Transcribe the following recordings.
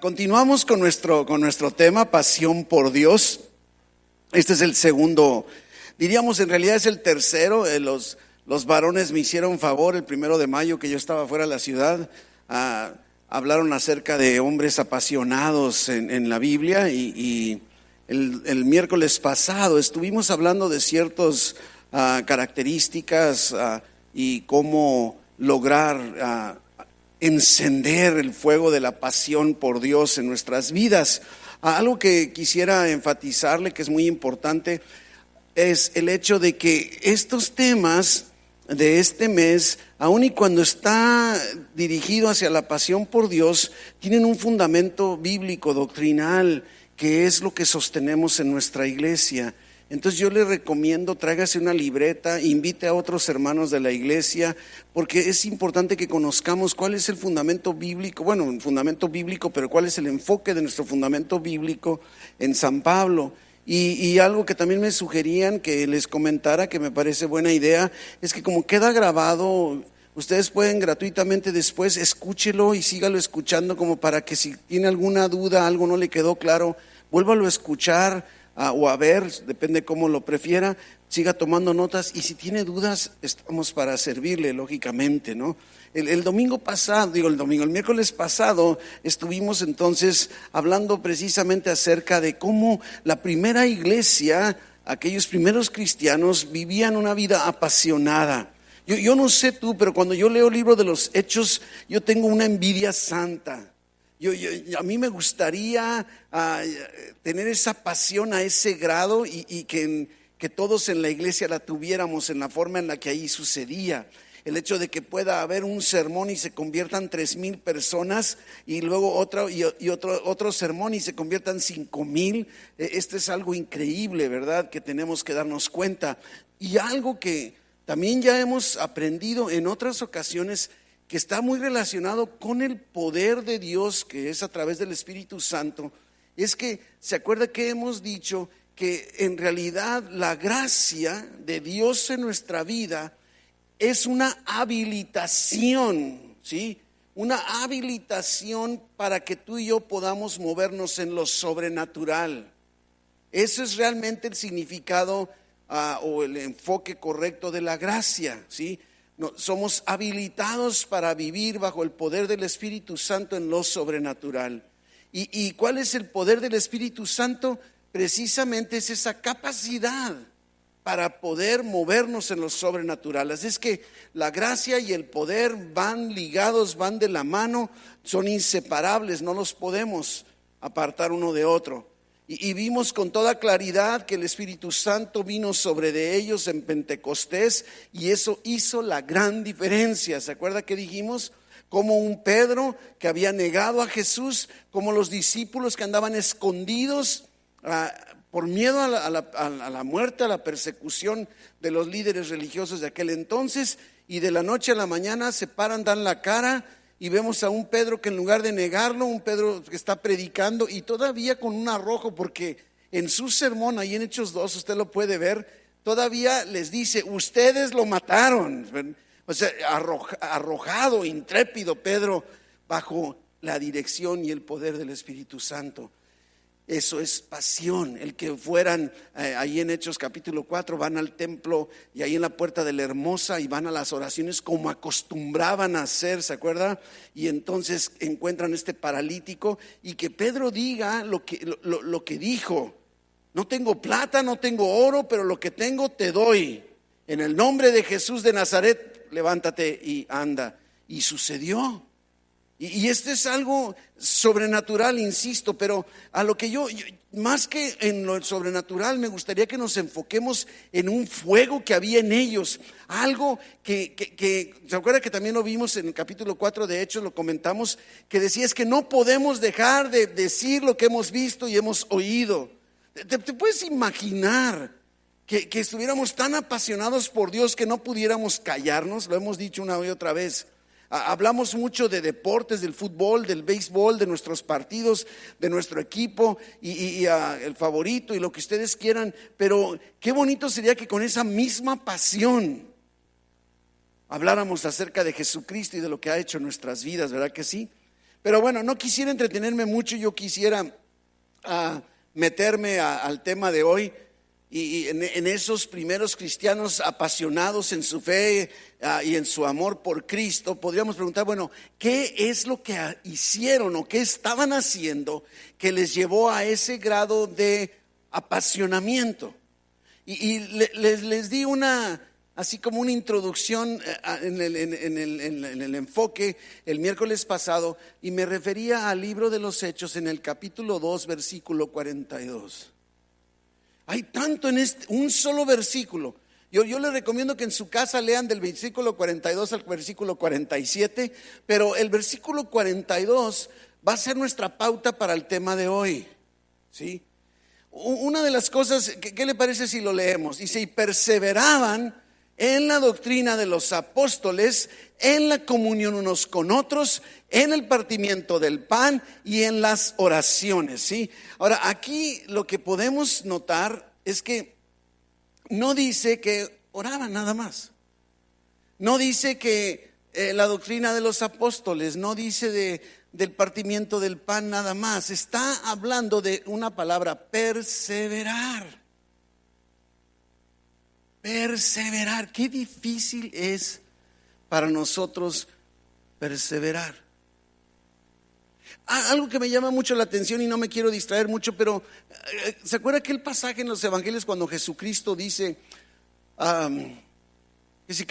Continuamos con nuestro tema, pasión por Dios. Este es el segundo, diríamos en realidad es el tercero. Los varones me hicieron favor el 1 de mayo que yo estaba fuera de la ciudad. Hablaron acerca de hombres apasionados en la Biblia y el miércoles pasado estuvimos hablando de ciertas características y cómo lograr encender el fuego de la pasión por Dios en nuestras vidas. Algo que quisiera enfatizarle, que es muy importante, es el hecho de que estos temas de este mes, aun y cuando está dirigido hacia la pasión por Dios, tienen un fundamento bíblico, doctrinal, que es lo que sostenemos en nuestra iglesia. Entonces yo le recomiendo, tráigase una libreta, invite a otros hermanos de la iglesia, porque es importante que conozcamos cuál es el fundamento bíblico, un fundamento bíblico, pero cuál es el enfoque de nuestro fundamento bíblico en San Pablo. Y algo que también me sugerían que les comentara, que me parece buena idea, es que como queda grabado, ustedes pueden gratuitamente después escúchelo y sígalo escuchando, como para que si tiene alguna duda, algo no le quedó claro, vuélvalo a escuchar o a ver, depende cómo lo prefiera, siga tomando notas, y si tiene dudas estamos para servirle, lógicamente, ¿no? El miércoles pasado estuvimos entonces hablando precisamente acerca de cómo la primera iglesia, aquellos primeros cristianos, vivían una vida apasionada. Yo no sé tú, pero cuando yo leo el libro de los Hechos, yo tengo una envidia santa. A mí me gustaría tener esa pasión a ese grado y que todos en la iglesia la tuviéramos en la forma en la que ahí sucedía. El hecho de que pueda haber un sermón y se conviertan 3,000 personas, y luego otro sermón y se conviertan 5,000. Este es algo increíble, ¿verdad? Que tenemos que darnos cuenta. Y algo que también ya hemos aprendido en otras ocasiones, que está muy relacionado con el poder de Dios, que es a través del Espíritu Santo, es que, ¿se acuerda que hemos dicho que en realidad la gracia de Dios en nuestra vida es una habilitación, ¿sí? Una habilitación para que tú y yo podamos movernos en lo sobrenatural. Eso es realmente el significado o el enfoque correcto de la gracia, ¿sí? No, somos habilitados para vivir bajo el poder del Espíritu Santo en lo sobrenatural. ¿Y cuál es el poder del Espíritu Santo? Precisamente es esa capacidad para poder movernos en lo sobrenatural. Así es que la gracia y el poder van ligados, van de la mano, son inseparables, no los podemos apartar uno de otro. Y vimos con toda claridad que el Espíritu Santo vino sobre de ellos en Pentecostés, y eso hizo la gran diferencia. ¿Se acuerda que dijimos? Como un Pedro que había negado a Jesús, como los discípulos que andaban escondidos por miedo a la muerte, a la persecución de los líderes religiosos de aquel entonces, y de la noche a la mañana se paran, dan la cara. Y vemos a un Pedro que en lugar de negarlo, un Pedro que está predicando y todavía con un arrojo, porque en su sermón, ahí en Hechos 2, usted lo puede ver, todavía les dice: ustedes lo mataron. O sea, arrojado, intrépido Pedro, bajo la dirección y el poder del Espíritu Santo. Eso es pasión. El que fueran ahí en Hechos capítulo 4, van al templo y ahí en la puerta de la Hermosa y van a las oraciones como acostumbraban a hacer, ¿se acuerda? Y entonces encuentran este paralítico, y que Pedro diga lo que dijo: no tengo plata, no tengo oro, pero lo que tengo te doy. En el nombre de Jesús de Nazaret, levántate y anda. Y sucedió. Y este es algo sobrenatural, insisto, pero a lo que yo más que en lo sobrenatural, me gustaría que nos enfoquemos en un fuego que había en ellos. Algo que ¿se acuerda que también lo vimos en el capítulo 4 de Hechos? Lo comentamos, que decía: es que no podemos dejar de decir lo que hemos visto y hemos oído. ¿Te puedes imaginar que estuviéramos tan apasionados por Dios que no pudiéramos callarnos? Lo hemos dicho una y otra vez. Hablamos mucho de deportes, del fútbol, del béisbol, de nuestros partidos, de nuestro equipo y el favorito y lo que ustedes quieran, pero qué bonito sería que con esa misma pasión habláramos acerca de Jesucristo y de lo que ha hecho en nuestras vidas, ¿verdad que sí? Pero bueno, no quisiera entretenerme mucho, yo quisiera meterme al tema de hoy. Y en esos primeros cristianos apasionados en su fe y en su amor por Cristo, podríamos preguntar, bueno, ¿qué es lo que hicieron o qué estaban haciendo que les llevó a ese grado de apasionamiento? Y les di así como una introducción en el enfoque el miércoles pasado, y me refería al libro de los Hechos en el capítulo 2, versículo 42. Hay tanto en un solo versículo. Yo les recomiendo que en su casa lean del versículo 42 al versículo 47, pero el versículo 42 va a ser nuestra pauta para el tema de hoy, ¿sí? Una de las cosas, ¿qué le parece si lo leemos? Dice, y perseveraban en la doctrina de los apóstoles, en la comunión unos con otros, en el partimiento del pan y en las oraciones, ¿sí? Ahora, aquí lo que podemos notar es que no dice que oraban nada más. No dice que la doctrina de los apóstoles, no dice del partimiento del pan nada más. Está hablando de una palabra, perseverar. Perseverar, qué difícil es para nosotros perseverar. Algo que me llama mucho la atención y no me quiero distraer mucho, pero ¿se acuerda aquel pasaje en los evangelios cuando Jesucristo dice que si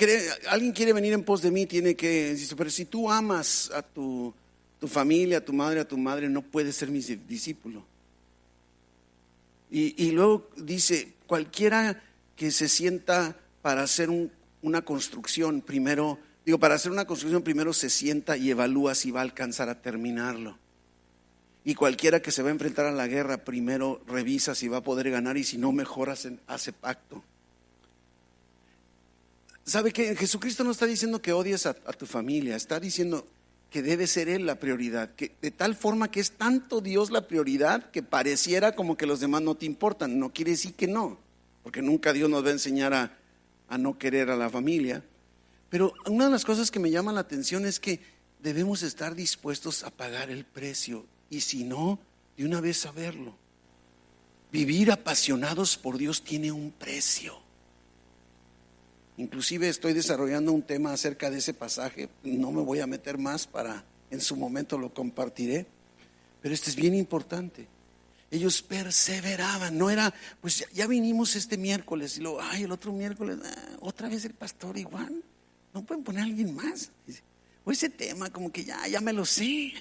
alguien quiere venir en pos de mí tiene que, dice, pero si tú amas a tu familia, a tu madre, no puedes ser mi discípulo? Y luego dice, cualquiera que se sienta para hacer una construcción, primero se sienta y evalúa si va a alcanzar a terminarlo. Y cualquiera que se va a enfrentar a la guerra, primero revisa si va a poder ganar, y si no, mejor hace pacto. ¿Sabe que Jesucristo no está diciendo que odies a tu familia? Está diciendo que debe ser Él la prioridad, que de tal forma que es tanto Dios la prioridad que pareciera como que los demás no te importan. No quiere decir que no, porque nunca Dios nos va a enseñar a no querer a la familia. Pero una de las cosas que me llama la atención es que debemos estar dispuestos a pagar el precio, y si no, de una vez saberlo. Vivir apasionados por Dios tiene un precio. Inclusive estoy desarrollando un tema acerca de ese pasaje, no me voy a meter más, en su momento lo compartiré, pero este es bien importante. Ellos perseveraban, no era, pues ya vinimos este miércoles y luego, el otro miércoles, otra vez el pastor igual, no pueden poner a alguien más. O ese tema como que ya me lo sé.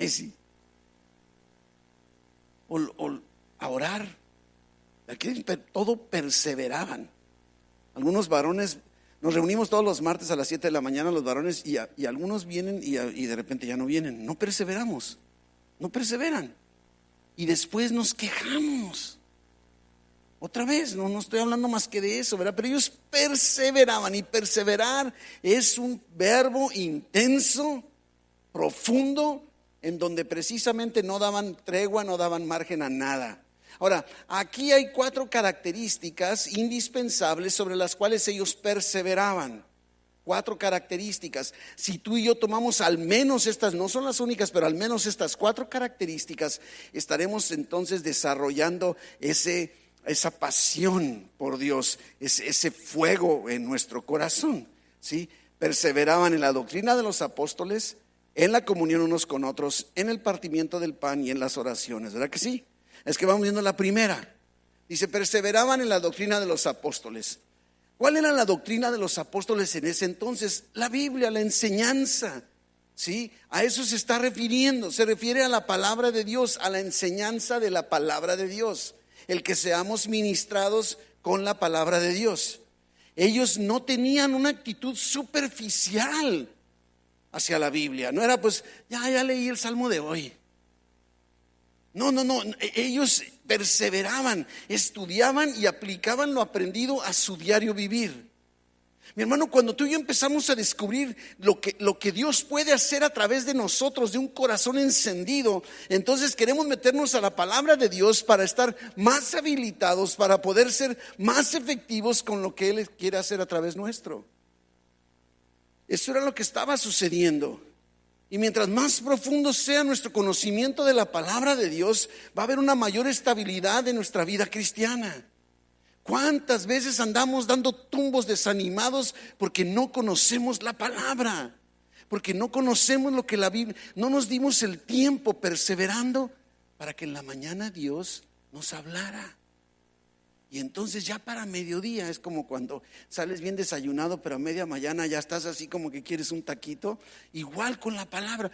O a orar, aquí todo perseveraban. Algunos varones, nos reunimos todos los martes a las 7 de la mañana los varones, y algunos vienen y de repente ya no vienen, no perseveramos, no perseveran. Y después nos quejamos. Otra vez, no estoy hablando más que de eso, ¿verdad? Pero ellos perseveraban, y perseverar es un verbo intenso, profundo, en donde precisamente no daban tregua, no daban margen a nada. Ahora, aquí hay 4 características indispensables sobre las cuales ellos perseveraban. 4 características. Si tú y yo tomamos al menos estas, no son las únicas, pero al menos estas 4 características, estaremos entonces desarrollando esa pasión por Dios, ese fuego en nuestro corazón, ¿sí? Perseveraban en la doctrina de los apóstoles, en la comunión unos con otros, en el partimiento del pan y en las oraciones, ¿verdad que sí? Es que vamos viendo la primera. Dice, perseveraban en la doctrina de los apóstoles. ¿Cuál era la doctrina de los apóstoles en ese entonces? La Biblia, la enseñanza, ¿sí? A eso se está refiriendo, se refiere a la palabra de Dios, a la enseñanza de la palabra de Dios, el que seamos ministrados con la palabra de Dios. Ellos no tenían una actitud superficial hacia la Biblia, no era pues, ya leí el salmo de hoy. No, ellos perseveraban, estudiaban y aplicaban lo aprendido a su diario vivir. Mi hermano, cuando tú y yo empezamos a descubrir lo que Dios puede hacer a través de nosotros, de un corazón encendido, entonces queremos meternos a la palabra de Dios para estar más habilitados, para poder ser más efectivos con lo que Él quiere hacer a través nuestro. Eso era lo que estaba sucediendo. Y mientras más profundo sea nuestro conocimiento de la palabra de Dios, va a haber una mayor estabilidad en nuestra vida cristiana. ¿Cuántas veces andamos dando tumbos desanimados porque no conocemos la palabra? Porque no conocemos lo que la Biblia, no nos dimos el tiempo perseverando para que en la mañana Dios nos hablara. Y entonces ya para mediodía es como cuando sales bien desayunado, pero a media mañana ya estás así como que quieres un taquito. Igual con la palabra,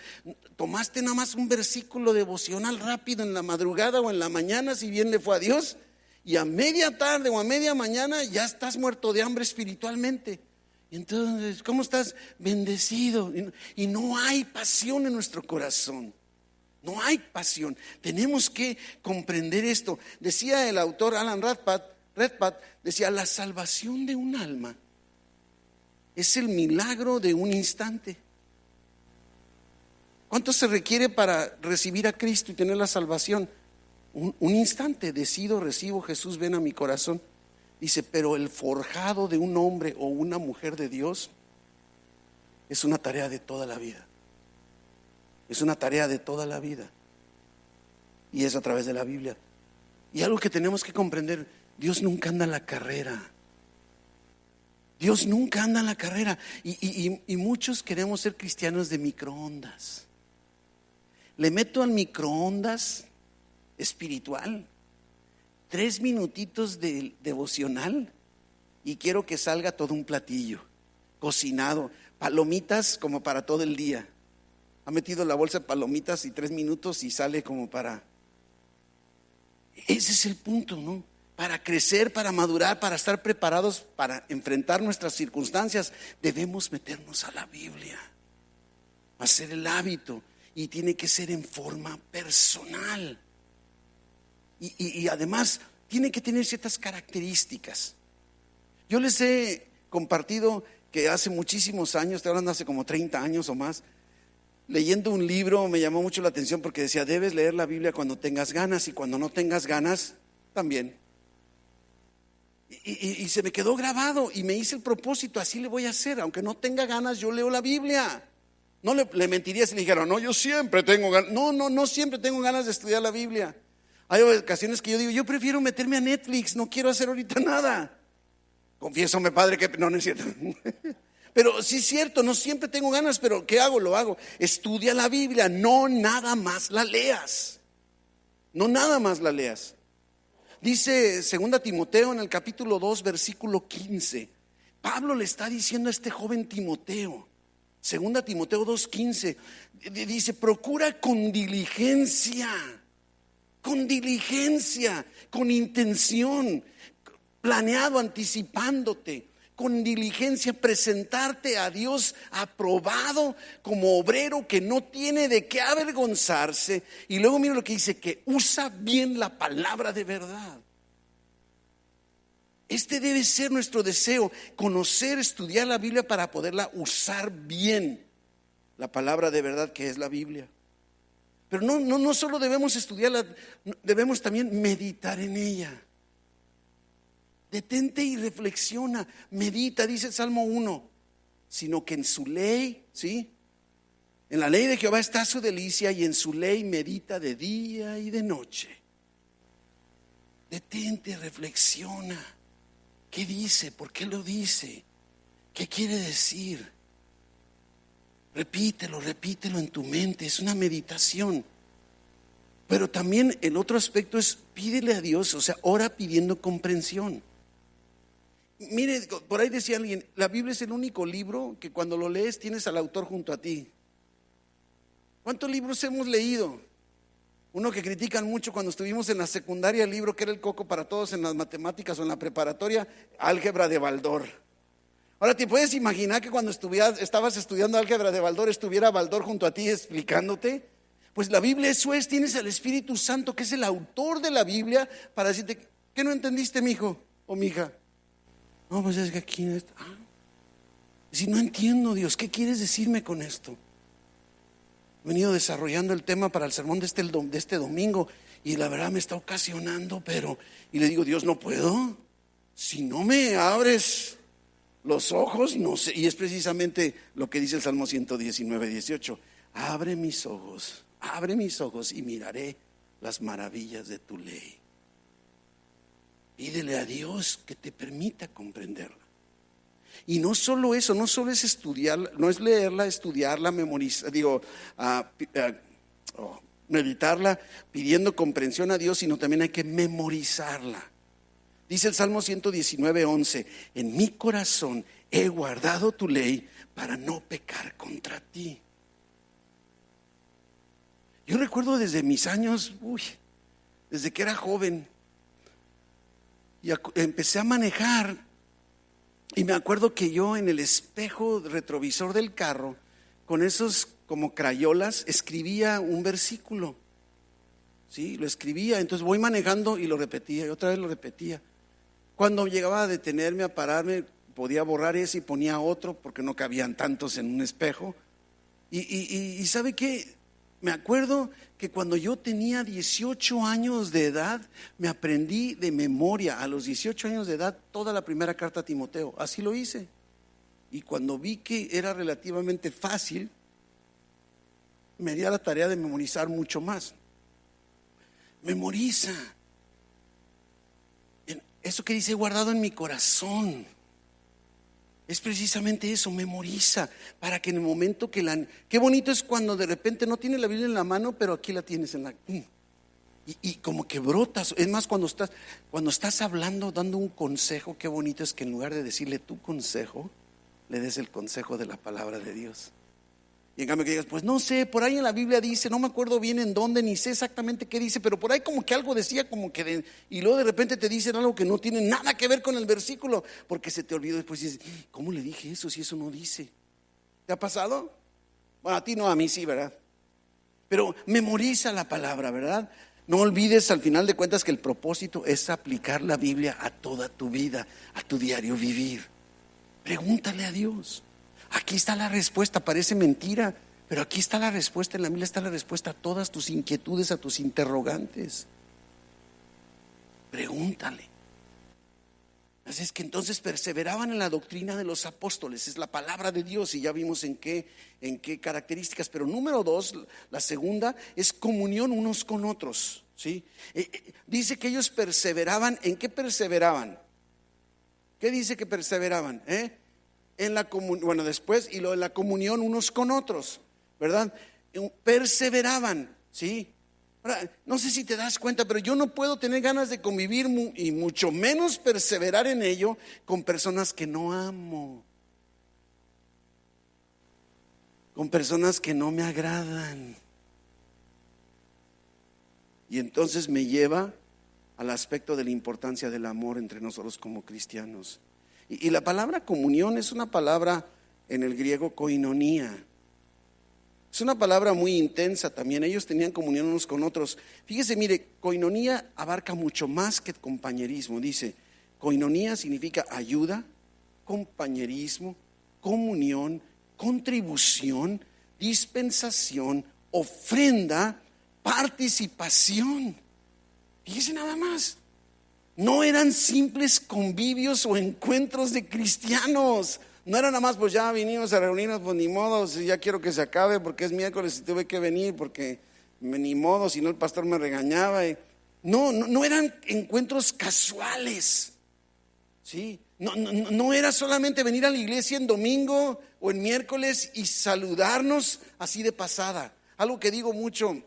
tomaste nada más un versículo devocional rápido en la madrugada o en la mañana, si bien le fue a Dios, y a media tarde o a media mañana ya estás muerto de hambre espiritualmente. Y entonces, ¿cómo estás? Bendecido. Y no hay pasión en nuestro corazón. No hay pasión. Tenemos que comprender esto. Decía el autor Alan Redpath, decía: la salvación de un alma es el milagro de un instante. ¿Cuánto se requiere para recibir a Cristo y tener la salvación? Un instante. Decido, recibo, Jesús, ven a mi corazón. Dice: pero el forjado de un hombre o una mujer de Dios es una tarea de toda la vida. Es una tarea de toda la vida. Y es a través de la Biblia. Y algo que tenemos que comprender: Dios nunca anda en la carrera. Dios nunca anda en la carrera. Y muchos queremos ser cristianos de microondas. Le meto al microondas espiritual 3 minutitos de devocional y quiero que salga todo un platillo cocinado, palomitas como para todo el día. Ha metido la bolsa de palomitas y 3 minutos y sale como para... Ese es el punto, ¿no? Para crecer, para madurar, para estar preparados para enfrentar nuestras circunstancias, debemos meternos a la Biblia, hacer el hábito, y tiene que ser en forma personal. Y además tiene que tener ciertas características. Yo les he compartido que hace muchísimos años, estoy hablando hace como 30 años o más, leyendo un libro me llamó mucho la atención porque decía: debes leer la Biblia cuando tengas ganas, y cuando no tengas ganas también. Y se me quedó grabado y me hice el propósito: así le voy a hacer, aunque no tenga ganas, yo leo la Biblia. No le mentiría si le dijera: no, yo siempre tengo ganas. No siempre tengo ganas de estudiar la Biblia. Hay ocasiones que yo digo: yo prefiero meterme a Netflix, no quiero hacer ahorita nada. Confiésame, padre, que no es cierto. Pero sí es cierto, no siempre tengo ganas, pero ¿qué hago? Lo hago. Estudia la Biblia, no nada más la leas. No nada más la leas. Dice 2 Timoteo en el capítulo 2, versículo 15. Pablo le está diciendo a este joven Timoteo, 2 Timoteo 2:15, dice: procura con diligencia, con intención, planeado, anticipándote, con diligencia, presentarte a Dios aprobado como obrero que no tiene de qué avergonzarse. Y luego mira lo que dice: que usa bien la palabra de verdad. Este debe ser nuestro deseo: conocer, estudiar la Biblia para poderla usar bien, la palabra de verdad que es la Biblia. Pero no solo debemos estudiarla, debemos también meditar en ella. Detente y reflexiona, medita, dice el Salmo 1, sino que en su ley, ¿sí? En la ley de Jehová está su delicia, y en su ley medita de día y de noche. Detente, reflexiona. ¿Qué dice? ¿Por qué lo dice? ¿Qué quiere decir? Repítelo en tu mente, es una meditación. Pero también el otro aspecto es: pídele a Dios, o sea, ora pidiendo comprensión. Mire, por ahí decía alguien: la Biblia es el único libro que cuando lo lees tienes al autor junto a ti. ¿Cuántos libros hemos leído? Uno que critican mucho cuando estuvimos en la secundaria, el libro que era el coco para todos en las matemáticas o en la preparatoria, Álgebra de Baldor. Ahora, ¿te puedes imaginar que cuando estabas estudiando álgebra de Baldor estuviera Baldor junto a ti explicándote? Pues la Biblia eso es: tienes al Espíritu Santo, que es el autor de la Biblia, para decirte: ¿qué no entendiste, mi hijo o mi hija? No, pues es que aquí está. Si no entiendo, Dios, ¿qué quieres decirme con esto? He venido desarrollando el tema para el sermón de este domingo, y la verdad me está ocasionando, y le digo: Dios, no puedo. Si no me abres los ojos, no sé. Y es precisamente lo que dice el Salmo 119, 18. abre mis ojos y miraré las maravillas de tu ley. Pídele a Dios que te permita comprenderla. Y no solo eso, no solo es estudiarla, no es leerla, estudiarla, memorizar, meditarla pidiendo comprensión a Dios, sino también hay que memorizarla. Dice el Salmo 119:11: en mi corazón he guardado tu ley para no pecar contra ti. Yo recuerdo desde mis años, desde que era joven, y empecé a manejar, y me acuerdo que yo en el espejo retrovisor del carro, con esos como crayolas, escribía un versículo. Sí, lo escribía, entonces voy manejando y lo repetía, y otra vez lo repetía. Cuando llegaba a detenerme, a pararme, podía borrar ese y ponía otro, porque no cabían tantos en un espejo. Y ¿sabe qué? Me acuerdo que cuando yo tenía 18 años de edad, me aprendí de memoria a los 18 años de edad toda la primera carta a Timoteo. Así lo hice. Y cuando vi que era relativamente fácil, me di a la tarea de memorizar mucho más. Memoriza. Eso que dice guardado en mi corazón. Es precisamente eso, memoriza, para que en el momento qué bonito es cuando de repente no tienes la Biblia en la mano, pero aquí la tienes en la... Y como que brotas. Es más, cuando estás hablando, dando un consejo, qué bonito es que en lugar de decirle tu consejo, le des el consejo de la palabra de Dios. Y en cambio que digas, pues no sé, por ahí en la Biblia dice, no me acuerdo bien en dónde, ni sé exactamente qué dice, pero por ahí como que algo decía, y luego de repente te dicen algo que no tiene nada que ver con el versículo, porque se te olvidó. Después dices, ¿cómo le dije eso si eso no dice? ¿Te ha pasado? Bueno, a ti no, a mí sí, ¿verdad? Pero memoriza la palabra, ¿verdad? No olvides al final de cuentas que el propósito es aplicar la Biblia a toda tu vida, a tu diario vivir. Pregúntale a Dios. Aquí está la respuesta, parece mentira, pero aquí está la respuesta, en la Biblia está la respuesta a todas tus inquietudes, a tus interrogantes. Pregúntale. Así es que entonces perseveraban en la doctrina de los apóstoles, es la palabra de Dios, y ya vimos en qué características. Pero número 2, la segunda, es comunión unos con otros, ¿sí? Dice que ellos perseveraban. ¿En qué perseveraban? ¿Qué dice que perseveraban? En la comunión, bueno, después, y lo de la comunión unos con otros, ¿verdad? Perseveraban, ¿sí? Ahora, no sé si te das cuenta, pero yo no puedo tener ganas de convivir y mucho menos perseverar en ello con personas que no amo, con personas que no me agradan. Y entonces me lleva al aspecto de la importancia del amor entre nosotros como cristianos. Y la palabra comunión es una palabra en el griego koinonía. Es una palabra muy intensa también. Ellos tenían comunión unos con otros. Fíjese, mire, koinonía abarca mucho más que compañerismo. Dice, koinonía significa ayuda, compañerismo, comunión, contribución, dispensación, ofrenda, participación. Fíjese nada más. No eran simples convivios o encuentros de cristianos. No era nada más, pues ya vinimos a reunirnos, pues ni modo, ya quiero que se acabe porque es miércoles y tuve que venir porque ni modo, si no el pastor me regañaba. No eran encuentros casuales, ¿sí? No era solamente venir a la iglesia en domingo o en miércoles y saludarnos así de pasada. Algo que digo mucho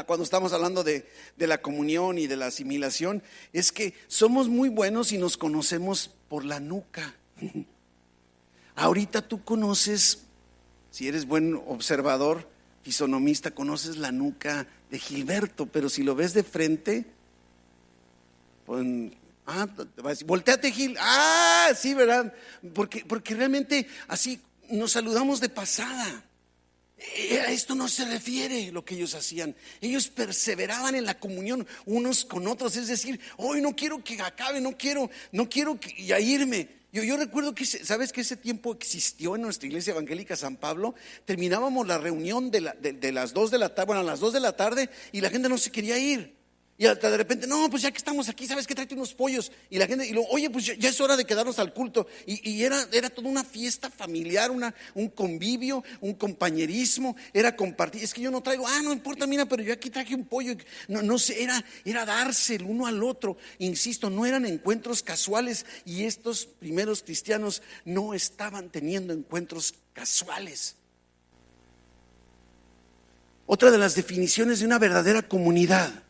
cuando estamos hablando de la comunión y de la asimilación, es que somos muy buenos y nos conocemos por la nuca. Ahorita tú conoces, si eres buen observador, fisonomista, conoces la nuca de Gilberto, pero si lo ves de frente, pues, te va a decir, volteate, Gil. Sí, ¿verdad? Porque realmente así nos saludamos de pasada. A esto no se refiere lo que ellos hacían. Ellos perseveraban en la comunión unos con otros. Es decir, hoy no quiero que acabe, no quiero ya irme. Yo recuerdo que, ¿sabes que ese tiempo existió en nuestra iglesia evangélica San Pablo? Terminábamos la reunión de las 2 de la tarde, bueno, a las 2 de la tarde, y la gente no se quería ir. Y hasta de repente, no, pues ya que estamos aquí, ¿sabes qué? Tráete unos pollos. Y la gente, y luego, oye, pues ya es hora de quedarnos al culto. Y era toda una fiesta familiar, un convivio, un compañerismo, era compartir. Es que yo no traigo, no importa, mira, pero yo aquí traje un pollo. No sé, era darse el uno al otro. Insisto, no eran encuentros casuales. Y estos primeros cristianos no estaban teniendo encuentros casuales. Otra de las definiciones de una verdadera comunidad.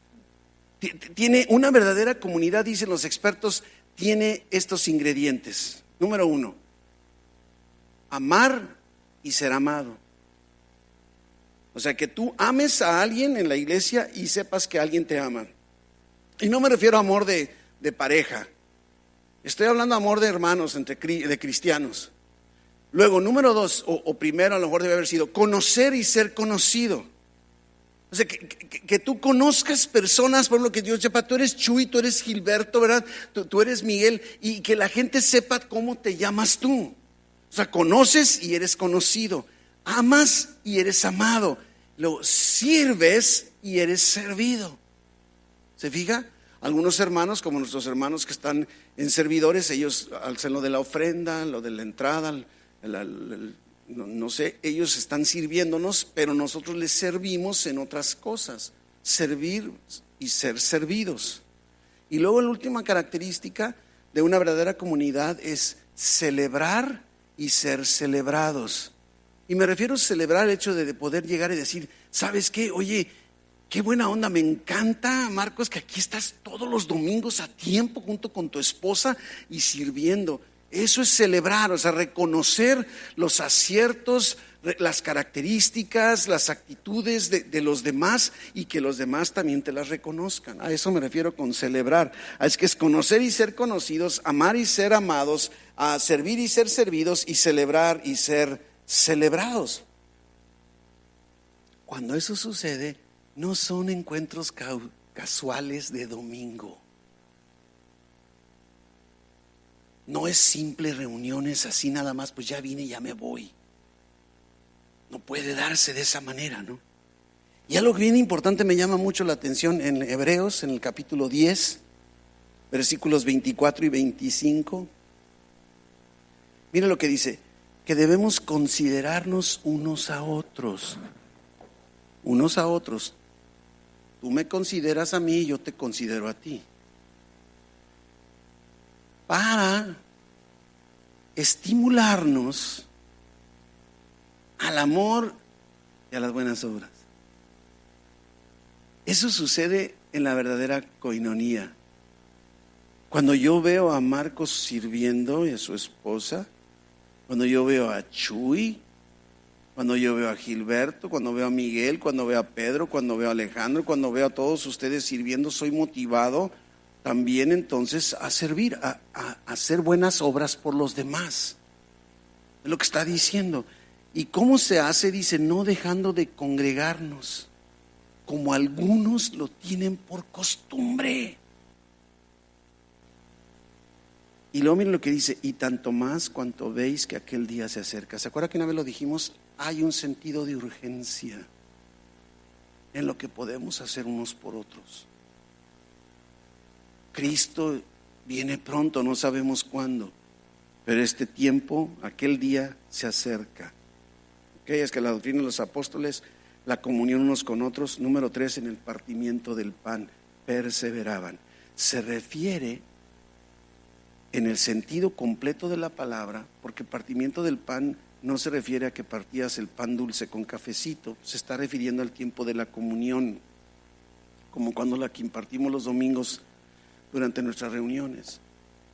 Tiene una verdadera comunidad, dicen los expertos, tiene estos ingredientes. Número 1, amar y ser amado. O sea, que tú ames a alguien en la iglesia y sepas que alguien te ama. Y no me refiero a amor de pareja. Estoy hablando de amor de hermanos, de cristianos. Luego, número 2, o primero a lo mejor debe haber sido conocer y ser conocido. O sea, que tú conozcas personas, por lo que Dios sepa, tú eres Chuy, tú eres Gilberto, ¿verdad? Tú eres Miguel, y que la gente sepa cómo te llamas tú. O sea, conoces y eres conocido, amas y eres amado, lo sirves y eres servido. ¿Se fija? Algunos hermanos, como nuestros hermanos que están en servidores, ellos hacen lo de la ofrenda, lo de la entrada, no sé, ellos están sirviéndonos, pero nosotros les servimos en otras cosas, servir y ser servidos. Y luego la última característica de una verdadera comunidad es celebrar y ser celebrados. Y me refiero a celebrar el hecho de poder llegar y decir, ¿sabes qué? Oye, qué buena onda, me encanta, Marcos, que aquí estás todos los domingos a tiempo junto con tu esposa y sirviendo. Eso es celebrar, o sea, reconocer los aciertos, las características, las actitudes de los demás y que los demás también te las reconozcan. A eso me refiero con celebrar. Es que es conocer y ser conocidos, amar y ser amados, a servir y ser servidos y celebrar y ser celebrados. Cuando eso sucede, no son encuentros casuales de domingo. No es simple reuniones así nada más, pues ya vine, ya me voy. No puede darse de esa manera, ¿no? Y algo bien importante me llama mucho la atención en Hebreos, en el capítulo 10, versículos 24 y 25. Mire lo que dice, que debemos considerarnos unos a otros. Unos a otros. Tú me consideras a mí, yo te considero a ti. Para estimularnos al amor y a las buenas obras. Eso sucede en la verdadera coinonía. Cuando yo veo a Marcos sirviendo y a su esposa, cuando yo veo a Chuy, cuando yo veo a Gilberto, cuando veo a Miguel, cuando veo a Pedro, cuando veo a Alejandro, cuando veo a todos ustedes sirviendo, soy motivado también entonces a servir, a hacer buenas obras por los demás. Es lo que está diciendo. ¿Y cómo se hace? Dice, no dejando de congregarnos, como algunos lo tienen por costumbre. Y luego miren lo que dice, y tanto más cuanto veis que aquel día se acerca. ¿Se acuerdan que una vez lo dijimos? Hay un sentido de urgencia en lo que podemos hacer unos por otros. Cristo viene pronto, no sabemos cuándo, pero este tiempo, aquel día se acerca. Es que la doctrina de los apóstoles, la comunión unos con otros, número 3, en el partimiento del pan, perseveraban. Se refiere en el sentido completo de la palabra, porque partimiento del pan no se refiere a que partías el pan dulce con cafecito, se está refiriendo al tiempo de la comunión, como cuando la que impartimos los domingos durante nuestras reuniones.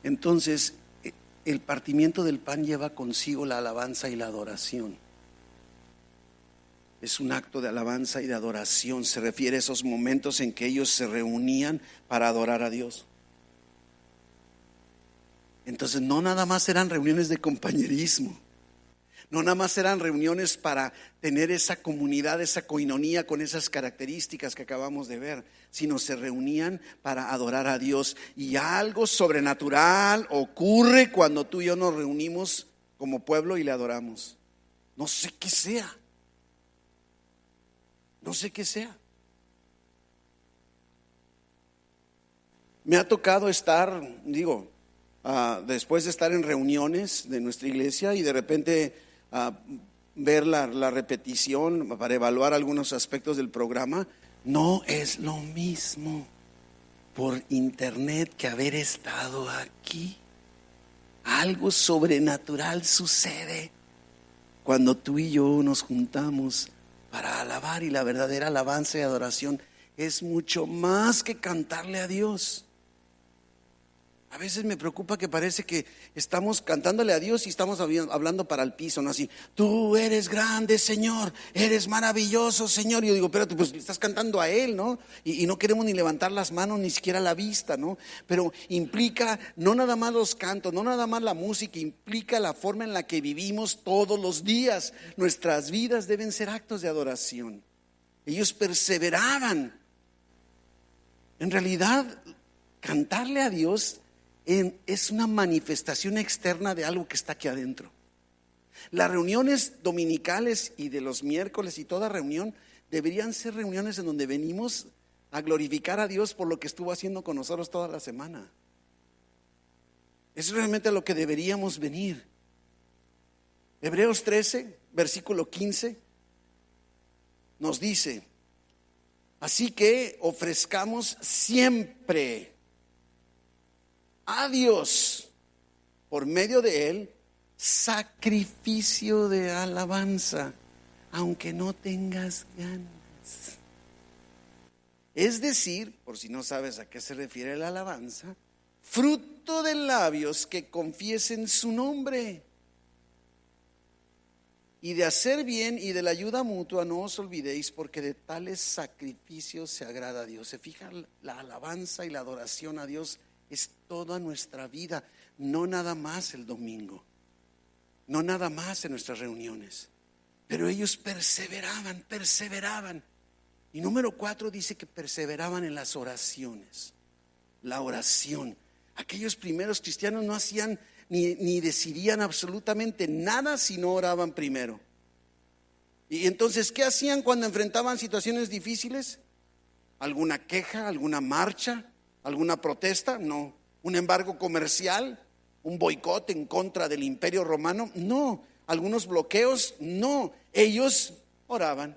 Entonces, el partimiento del pan lleva consigo la alabanza y la adoración. Es un acto de alabanza y de adoración. Se refiere a esos momentos en que ellos se reunían para adorar a Dios. Entonces, no nada más eran reuniones de compañerismo. No nada más eran reuniones para tener esa comunidad, esa coinonía con esas características que acabamos de ver, sino se reunían para adorar a Dios. Y algo sobrenatural ocurre cuando tú y yo nos reunimos como pueblo y le adoramos. No sé qué sea. No sé qué sea. Me ha tocado estar, después de estar en reuniones de nuestra iglesia y de repente ver la repetición para evaluar algunos aspectos del programa. No es lo mismo por internet que haber estado aquí. Algo sobrenatural sucede cuando tú y yo nos juntamos para alabar, y la verdadera alabanza y adoración es mucho más que cantarle a Dios. A veces me preocupa que parece que estamos cantándole a Dios y estamos hablando para el piso, ¿no? Así, tú eres grande, Señor, eres maravilloso, Señor. Y yo digo, espérate, pues le estás cantando a Él, ¿no? Y no queremos ni levantar las manos, ni siquiera la vista, ¿no? Pero implica no nada más los cantos, no nada más la música, implica la forma en la que vivimos todos los días. Nuestras vidas deben ser actos de adoración. Ellos perseveraban. En realidad, cantarle a Dios es una manifestación externa de algo que está aquí adentro. Las reuniones dominicales y de los miércoles y toda reunión deberían ser reuniones en donde venimos a glorificar a Dios por lo que estuvo haciendo con nosotros toda la semana. Es realmente a lo que deberíamos venir. Hebreos 13, versículo 15 nos dice: así que ofrezcamos siempre a Dios, por medio de Él, sacrificio de alabanza, aunque no tengas ganas. Es decir, por si no sabes a qué se refiere la alabanza, fruto de labios que confiesen su nombre. Y de hacer bien y de la ayuda mutua no os olvidéis, porque de tales sacrificios se agrada a Dios. Se fijan, la alabanza y la adoración a Dios es toda nuestra vida, no nada más el domingo, no nada más en nuestras reuniones. Pero ellos perseveraban. Y número 4 dice que perseveraban en las oraciones. La oración. Aquellos primeros cristianos no hacían ni decidían absolutamente nada si no oraban primero. Y entonces, ¿qué hacían cuando enfrentaban situaciones difíciles? ¿Alguna queja, alguna marcha, alguna protesta? No. ¿Un embargo comercial? ¿Un boicot en contra del Imperio Romano? No. ¿Algunos bloqueos? No. Ellos oraban.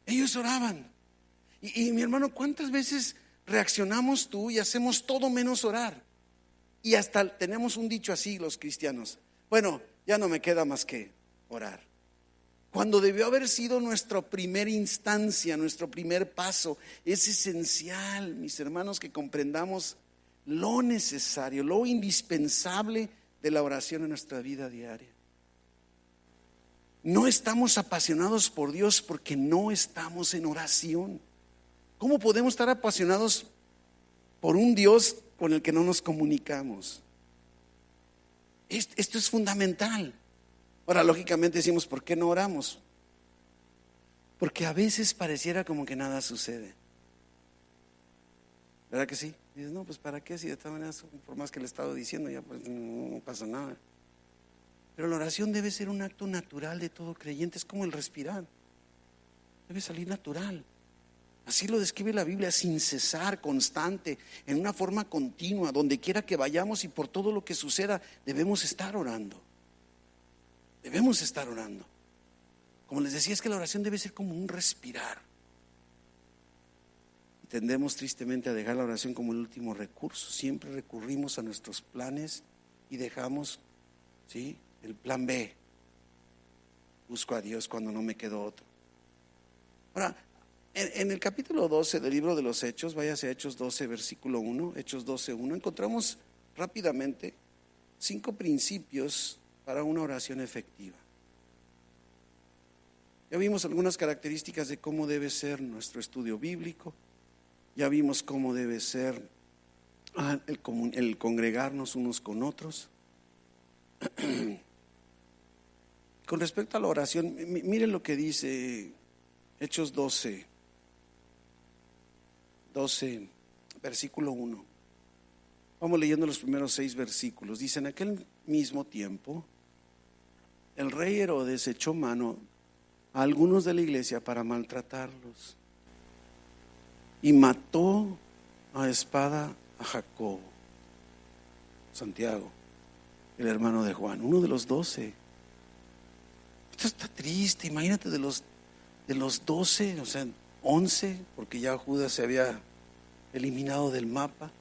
Ellos oraban. Y mi hermano, ¿cuántas veces reaccionamos tú y hacemos todo menos orar? Y hasta tenemos un dicho así los cristianos: bueno, ya no me queda más que orar. Cuando debió haber sido nuestra primera instancia, nuestro primer paso. Es esencial, mis hermanos, que comprendamos lo necesario, lo indispensable de la oración en nuestra vida diaria. No estamos apasionados por Dios porque no estamos en oración. ¿Cómo podemos estar apasionados por un Dios con el que no nos comunicamos? Esto es fundamental. Ahora, lógicamente decimos, ¿por qué no oramos? Porque a veces pareciera como que nada sucede. ¿Verdad que sí? Dices, no, pues ¿para qué? Si de todas maneras, por más que le he estado diciendo, ya pues no pasa nada. Pero la oración debe ser un acto natural de todo creyente. Es como el respirar. Debe salir natural. Así lo describe la Biblia: sin cesar, constante, en una forma continua. Donde quiera que vayamos y por todo lo que suceda, debemos estar orando. Debemos estar orando. Como les decía, es que la oración debe ser como un respirar. Y tendemos tristemente a dejar la oración como el último recurso. Siempre recurrimos a nuestros planes y dejamos, ¿sí?, el plan B. Busco a Dios cuando no me quedó otro. Ahora, en el capítulo 12 del libro de los Hechos, váyase a Hechos 12, versículo 1, Hechos 12, 1, encontramos rápidamente 5 principios para una oración efectiva. Ya vimos algunas características de cómo debe ser nuestro estudio bíblico. Ya vimos cómo debe ser el congregarnos unos con otros. Con respecto a la oración, miren lo que dice Hechos 12, versículo 1. Vamos leyendo los primeros 6 versículos. Dice: en aquel mismo tiempo, el rey Herodes echó mano a algunos de la iglesia para maltratarlos y mató a espada a Jacobo, Santiago, el hermano de Juan, uno de los 12. Esto está triste. Imagínate de los 12, o sea, 11, porque ya Judas se había eliminado del mapa.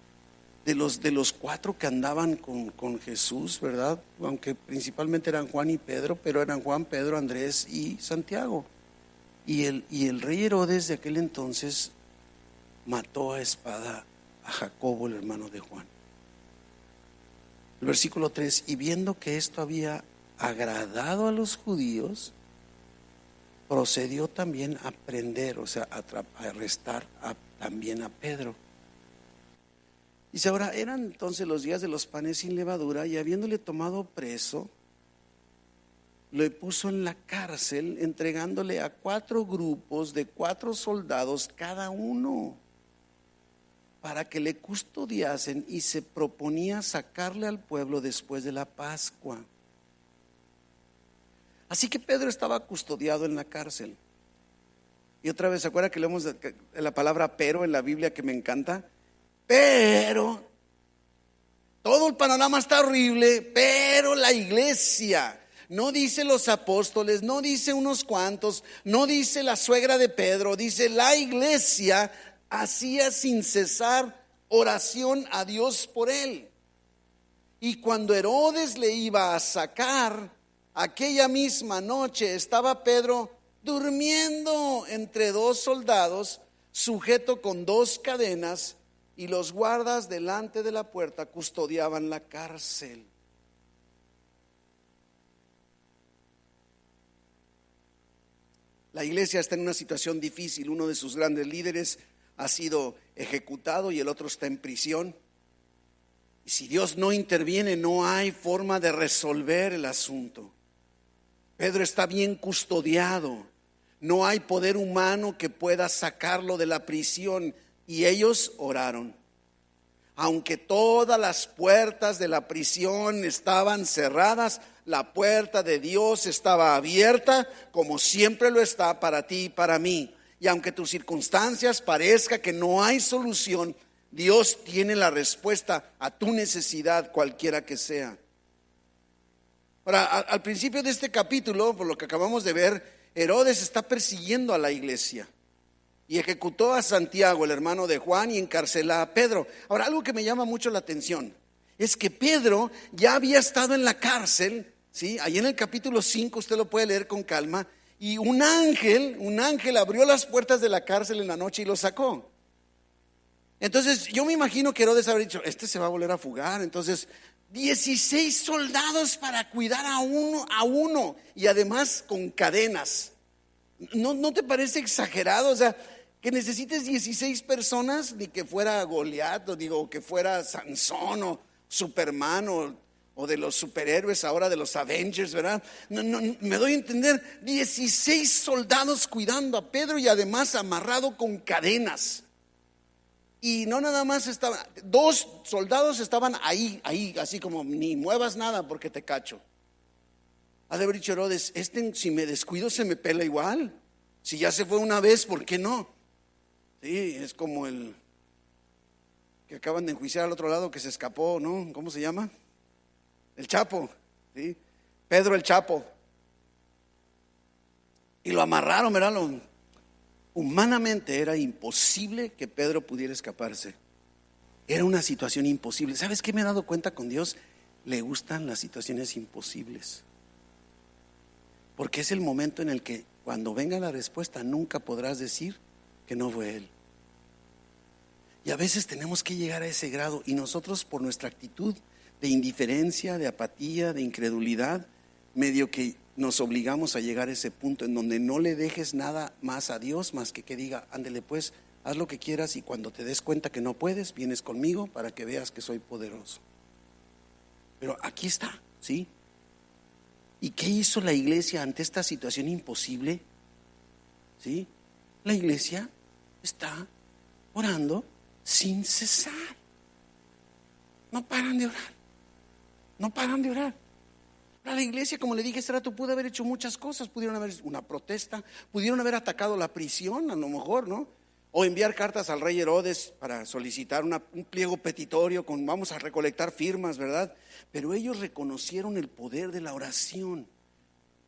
De los 4 que andaban con Jesús, ¿verdad? Aunque principalmente eran Juan y Pedro, pero eran Juan, Pedro, Andrés y Santiago. Y el rey Herodes de aquel entonces mató a espada a Jacobo, el hermano de Juan. El versículo 3, y viendo que esto había agradado a los judíos, procedió también a prender, o sea, a arrestar también a Pedro. Dice, ahora eran entonces los días de los panes sin levadura, y habiéndole tomado preso, lo puso en la cárcel, entregándole a 4 grupos de 4 soldados cada uno, para que le custodiasen, y se proponía sacarle al pueblo después de la Pascua. Así que Pedro estaba custodiado en la cárcel. Y otra vez, ¿se acuerda que leemos la palabra pero en la Biblia, que me encanta? Pero todo el panorama está horrible, pero la iglesia, no dice los apóstoles, no dice unos cuantos, no dice la suegra de Pedro, dice la iglesia hacía sin cesar oración a Dios por él. Y cuando Herodes le iba a sacar, aquella misma noche estaba Pedro durmiendo entre 2 soldados, sujeto con 2 cadenas, y los guardas delante de la puerta custodiaban la cárcel. La iglesia está en una situación difícil. Uno de sus grandes líderes ha sido ejecutado y el otro está en prisión. Y si Dios no interviene, no hay forma de resolver el asunto. Pedro está bien custodiado. No hay poder humano que pueda sacarlo de la prisión. Y ellos oraron. Aunque todas las puertas de la prisión estaban cerradas, la puerta de Dios estaba abierta, como siempre lo está para ti y para mí. Y aunque tus circunstancias parezca que no hay solución, Dios tiene la respuesta a tu necesidad, cualquiera que sea. Ahora, al principio de este capítulo, por lo que acabamos de ver, Herodes está persiguiendo a la iglesia y ejecutó a Santiago, el hermano de Juan, y encarceló a Pedro. Ahora, algo que me llama mucho la atención es que Pedro ya había estado en la cárcel, ¿sí? Ahí en el capítulo 5 usted lo puede leer con calma. Y un ángel abrió las puertas de la cárcel en la noche y lo sacó. Entonces yo me imagino que Herodes habría dicho, este se va a volver a fugar. Entonces 16 soldados para cuidar a uno y además con cadenas. ¿No te parece exagerado? O sea, que necesites 16 personas, ni que fuera Goliat, o digo, que fuera Sansón o Superman o de los superhéroes ahora, de los Avengers, ¿verdad? No, me doy a entender, 16 soldados cuidando a Pedro y además amarrado con cadenas. Y no nada más estaban, 2 soldados estaban ahí, así como ni muevas nada porque te cacho. Ha de haber dicho Herodes, si me descuido se me pela igual. Si ya se fue una vez, ¿por qué no? Sí, es como el que acaban de enjuiciar al otro lado que se escapó, ¿no? ¿Cómo se llama? El Chapo, ¿sí? Pedro el Chapo. Y lo amarraron, ¿verdad? Humanamente era imposible que Pedro pudiera escaparse. Era una situación imposible. ¿Sabes qué me he dado cuenta con Dios? Le gustan las situaciones imposibles. Porque es el momento en el que cuando venga la respuesta nunca podrás decir que no fue Él. Y a veces tenemos que llegar a ese grado, y nosotros por nuestra actitud de indiferencia, de apatía, de incredulidad, medio que nos obligamos a llegar a ese punto en donde no le dejes nada más a Dios más que diga, ándele pues, haz lo que quieras, y cuando te des cuenta que no puedes, vienes conmigo para que veas que soy poderoso. Pero aquí está, ¿sí? ¿Y qué hizo la iglesia ante esta situación imposible? ¿Sí? La iglesia está orando sin cesar. No paran de orar. No paran de orar. La iglesia, como le dije hace rato, pudo haber hecho muchas cosas. Pudieron haber una protesta, pudieron haber atacado la prisión, a lo mejor, ¿no? O enviar cartas al rey Herodes para solicitar un pliego petitorio con vamos a recolectar firmas, ¿verdad? Pero ellos reconocieron el poder de la oración.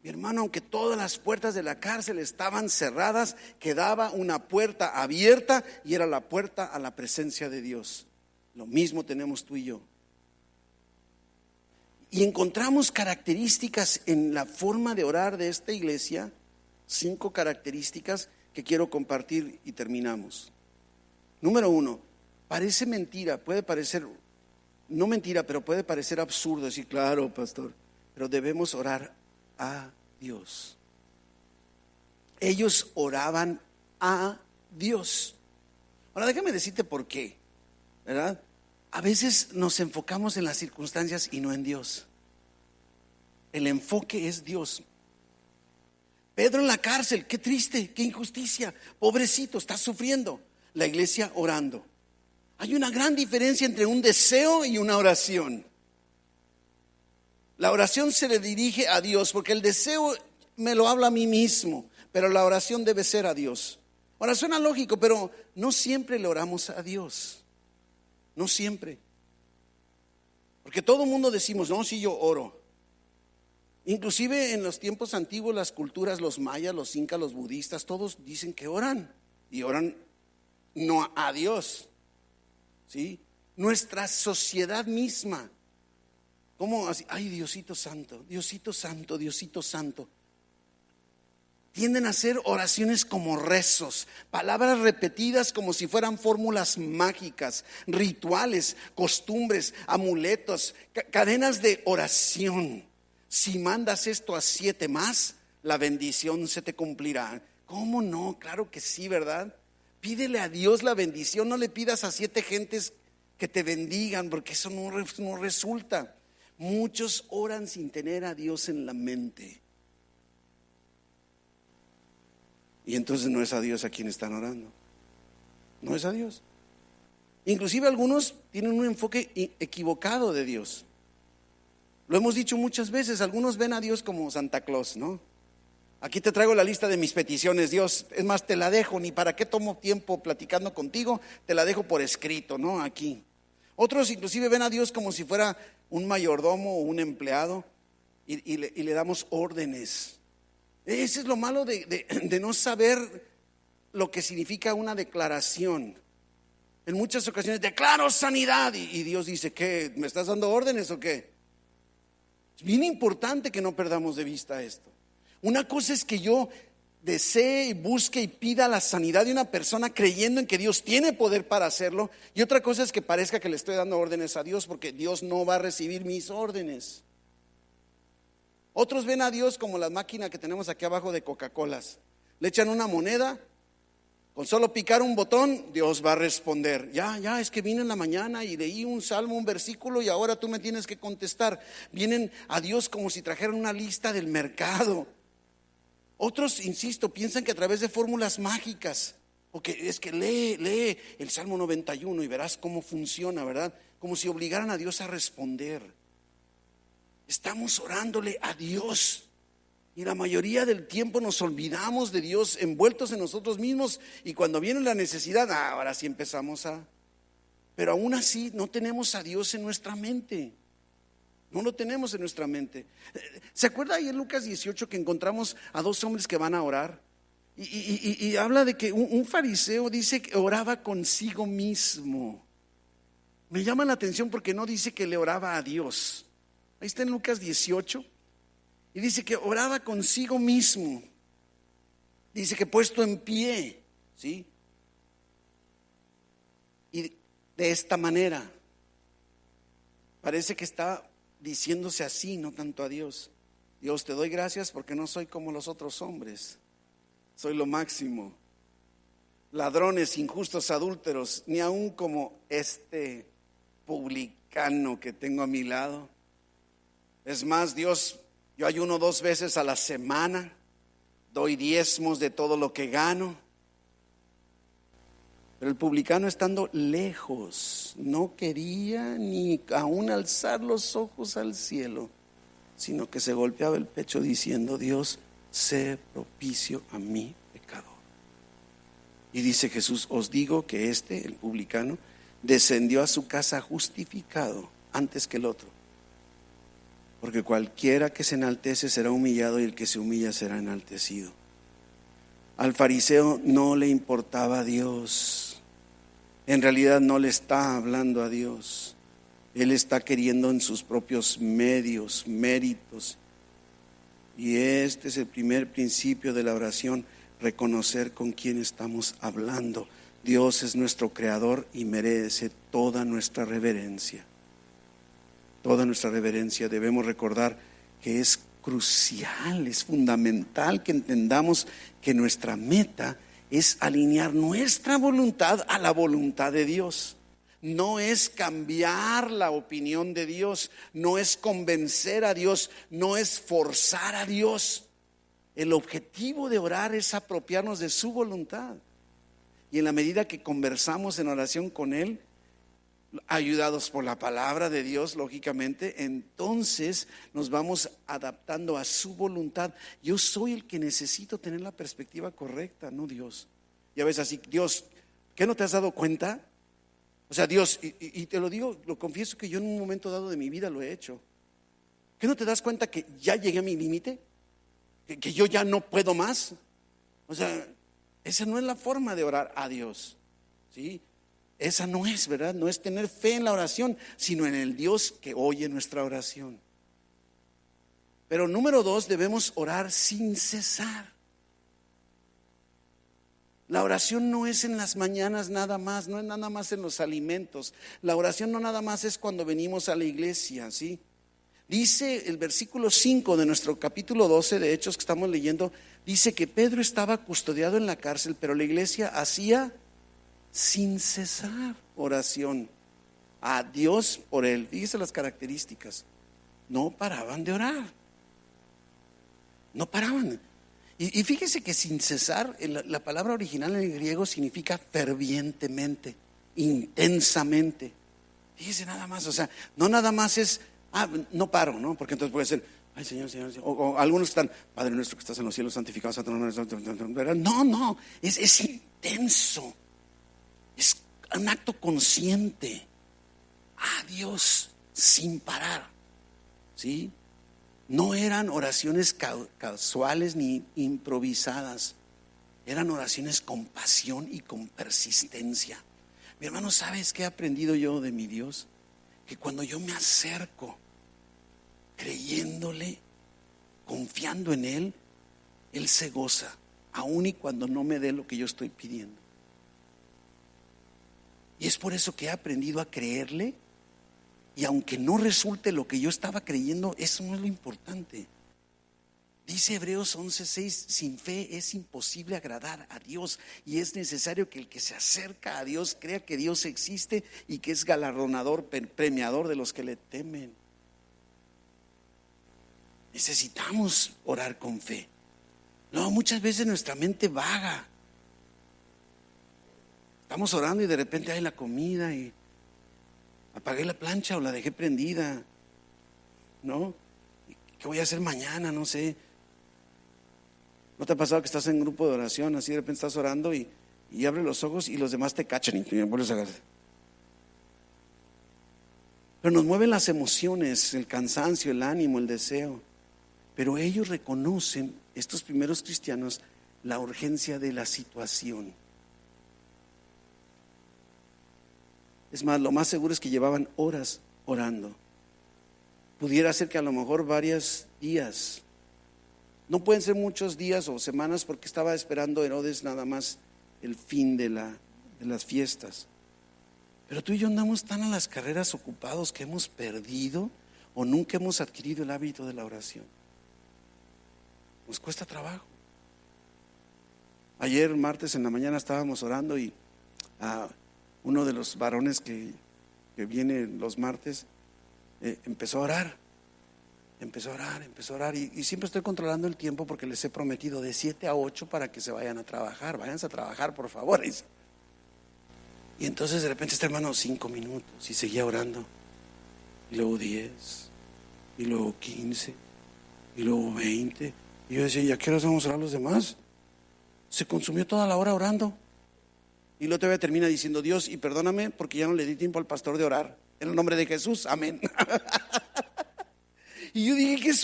Mi hermano, aunque todas las puertas de la cárcel estaban cerradas, quedaba una puerta abierta y era la puerta a la presencia de Dios. Lo mismo tenemos tú y yo. Y encontramos características en la forma de orar de esta iglesia, 5 características que quiero compartir y terminamos. Número 1, parece mentira, puede parecer, no mentira, pero puede parecer absurdo decir, claro, pastor, pero debemos orar a Dios. Ellos oraban a Dios. Ahora déjame decirte por qué, ¿verdad? A veces nos enfocamos en las circunstancias y no en Dios. El enfoque es Dios. Pedro en la cárcel, qué triste, qué injusticia, pobrecito, está sufriendo. La iglesia orando. Hay una gran diferencia entre un deseo y una oración. La oración se le dirige a Dios porque el deseo me lo habla a mí mismo, pero la oración debe ser a Dios. Ahora suena lógico, pero no siempre le oramos a Dios. No siempre. Porque todo el mundo decimos, no, si yo oro. Inclusive en los tiempos antiguos, las culturas, los mayas, los incas, los budistas, todos dicen que oran. Y oran no a Dios. ¿Sí? Nuestra sociedad misma. ¿Cómo así? Ay, Diosito Santo, Diosito Santo, Diosito Santo. Tienden a hacer oraciones como rezos, palabras repetidas como si fueran fórmulas mágicas, rituales, costumbres, amuletos, cadenas de oración. Si mandas esto a 7 más, la bendición se te cumplirá. ¿Cómo no? Claro que sí, ¿verdad? Pídele a Dios la bendición, no le pidas a 7 gentes que te bendigan, porque eso no resulta. Muchos oran sin tener a Dios en la mente. Y entonces no es a Dios a quien están orando. No es a Dios. Inclusive algunos tienen un enfoque equivocado de Dios. Lo hemos dicho muchas veces, algunos ven a Dios como Santa Claus, ¿no? Aquí te traigo la lista de mis peticiones, Dios, es más, te la dejo, ni para qué tomo tiempo platicando contigo, te la dejo por escrito, ¿no? Aquí. Otros inclusive ven a Dios como si fuera un mayordomo o un empleado y le damos órdenes. Ese es lo malo de no saber lo que significa una declaración. En muchas ocasiones declaro sanidad y Dios dice, ¿qué? ¿Me estás dando órdenes o qué? Es bien importante que no perdamos de vista esto. Una cosa es que yo desee y busque y pida la sanidad de una persona creyendo en que Dios tiene poder para hacerlo, y otra cosa es que parezca que le estoy dando órdenes a Dios, porque Dios no va a recibir mis órdenes. Otros ven a Dios como la máquina que tenemos aquí abajo de Coca-Colas. Le echan una moneda, con solo picar un botón, Dios va a responder. Ya, es que vine en la mañana y leí un salmo, un versículo, y ahora tú me tienes que contestar. Vienen a Dios como si trajeran una lista del mercado. Otros, insisto, piensan que a través de fórmulas mágicas, o que es que lee el Salmo 91 y verás cómo funciona, ¿verdad? Como si obligaran a Dios a responder. Estamos orándole a Dios y la mayoría del tiempo nos olvidamos de Dios, envueltos en nosotros mismos, y cuando viene la necesidad, ahora sí empezamos pero aún así no tenemos a Dios en nuestra mente. No lo tenemos en nuestra mente. ¿Se acuerda ahí en Lucas 18 que encontramos a 2 hombres que van a orar? Y habla de que un fariseo dice que oraba consigo mismo. Me llama la atención porque no dice que le oraba a Dios. Ahí está en Lucas 18. Y dice que oraba consigo mismo. Dice que puesto en pie, ¿sí? Y de esta manera. Parece que está diciéndose así, no tanto a Dios. Dios, te doy gracias porque no soy como los otros hombres. Soy lo máximo. Ladrones, injustos, adúlteros, ni aun como este publicano que tengo a mi lado. Es más, Dios, yo ayuno 2 veces a la semana, doy diezmos de todo lo que gano. Pero el publicano, estando lejos, no quería ni aún alzar los ojos al cielo, sino que se golpeaba el pecho diciendo, Dios, sé propicio a mi pecador. Y dice Jesús: os digo que el publicano, descendió a su casa justificado antes que el otro. Porque cualquiera que se enaltece será humillado, y el que se humilla será enaltecido. Al fariseo no le importaba a Dios. En realidad no le está hablando a Dios. Él está queriendo en sus propios medios, méritos. Y este es el primer principio de la oración: reconocer con quién estamos hablando. Dios es nuestro creador y merece toda nuestra reverencia. Toda nuestra reverencia. Debemos recordar que es crucial, es fundamental que entendamos que nuestra meta es alinear nuestra voluntad a la voluntad de Dios. No es cambiar la opinión de Dios, no es convencer a Dios, no es forzar a Dios. El objetivo de orar es apropiarnos de su voluntad. Y en la medida que conversamos en oración con Él, ayudados por la palabra de Dios, lógicamente, entonces nos vamos adaptando a su voluntad. Yo soy el que necesito tener la perspectiva correcta, no Dios. Ya ves así: Dios, ¿qué no te has dado cuenta? O sea, Dios, y te lo digo, lo confieso, que yo en un momento dado de mi vida lo he hecho. ¿Qué no te das cuenta que ya llegué a mi límite? ¿Que yo ya no puedo más? O sea, esa no es la forma de orar a Dios, ¿sí? Esa no es, ¿verdad? No es tener fe en la oración, sino en el Dios que oye nuestra oración. Pero número 2, debemos orar sin cesar. La oración no es en las mañanas nada más, no es nada más en los alimentos. La oración no nada más es cuando venimos a la iglesia, ¿sí? Dice el versículo 5 de nuestro capítulo 12 de Hechos que estamos leyendo, dice que Pedro estaba custodiado en la cárcel, pero la iglesia hacía sin cesar oración a Dios por él. Fíjese las características: no paraban de orar, no paraban. Y fíjese que sin cesar, la palabra original en el griego significa fervientemente, intensamente. Fíjese nada más, o sea, no nada más es no paro, ¿no? Porque entonces puede ser: ay, Señor, Señor, Señor. O algunos están: Padre nuestro que estás en los cielos, santificado sea tu nombre. No, es intenso. Es un acto consciente a Dios sin parar, ¿sí? No eran oraciones casuales ni improvisadas. Eran oraciones con pasión y con persistencia. Mi hermano, ¿sabes qué he aprendido yo de mi Dios? Que cuando yo me acerco creyéndole, confiando en Él, Él se goza, aun y cuando no me dé lo que yo estoy pidiendo. Y es por eso que he aprendido a creerle. Y aunque no resulte lo que yo estaba creyendo, eso no es lo importante. Dice Hebreos 11:6: sin fe es imposible agradar a Dios, y es necesario que el que se acerca a Dios crea que Dios existe y que es galardonador, premiador de los que le temen. Necesitamos orar con fe. No, muchas veces nuestra mente vaga. Estamos orando y de repente hay la comida y apagué la plancha o la dejé prendida, ¿no? ¿Qué voy a hacer mañana? No sé. ¿No te ha pasado que estás en un grupo de oración, así de repente estás orando y abres los ojos y los demás te cachan y te vuelves a agarrar? Pero nos mueven las emociones, el cansancio, el ánimo, el deseo. Pero ellos reconocen, estos primeros cristianos, la urgencia de la situación. Es más, lo más seguro es que llevaban horas orando. Pudiera ser que a lo mejor varios días. No pueden ser muchos días o semanas, porque estaba esperando Herodes nada más el fin de las fiestas. Pero tú y yo andamos tan a las carreras ocupados que hemos perdido o nunca hemos adquirido el hábito de la oración. Nos cuesta trabajo. Ayer martes en la mañana estábamos orando y uno de los varones que viene los martes empezó a orar y siempre estoy controlando el tiempo porque les he prometido de 7 a 8 para que se vayan a trabajar. Váyanse a trabajar, por favor. Y entonces de repente este hermano 5 minutos y seguía orando, y luego 10, y luego 15, y luego 20. Y yo decía: ¿y a qué horas vamos a orar los demás? Se consumió toda la hora orando. Y luego todavía termina diciendo: Dios, y perdóname porque ya no le di tiempo al pastor de orar. En el nombre de Jesús, amén. Y yo dije: qué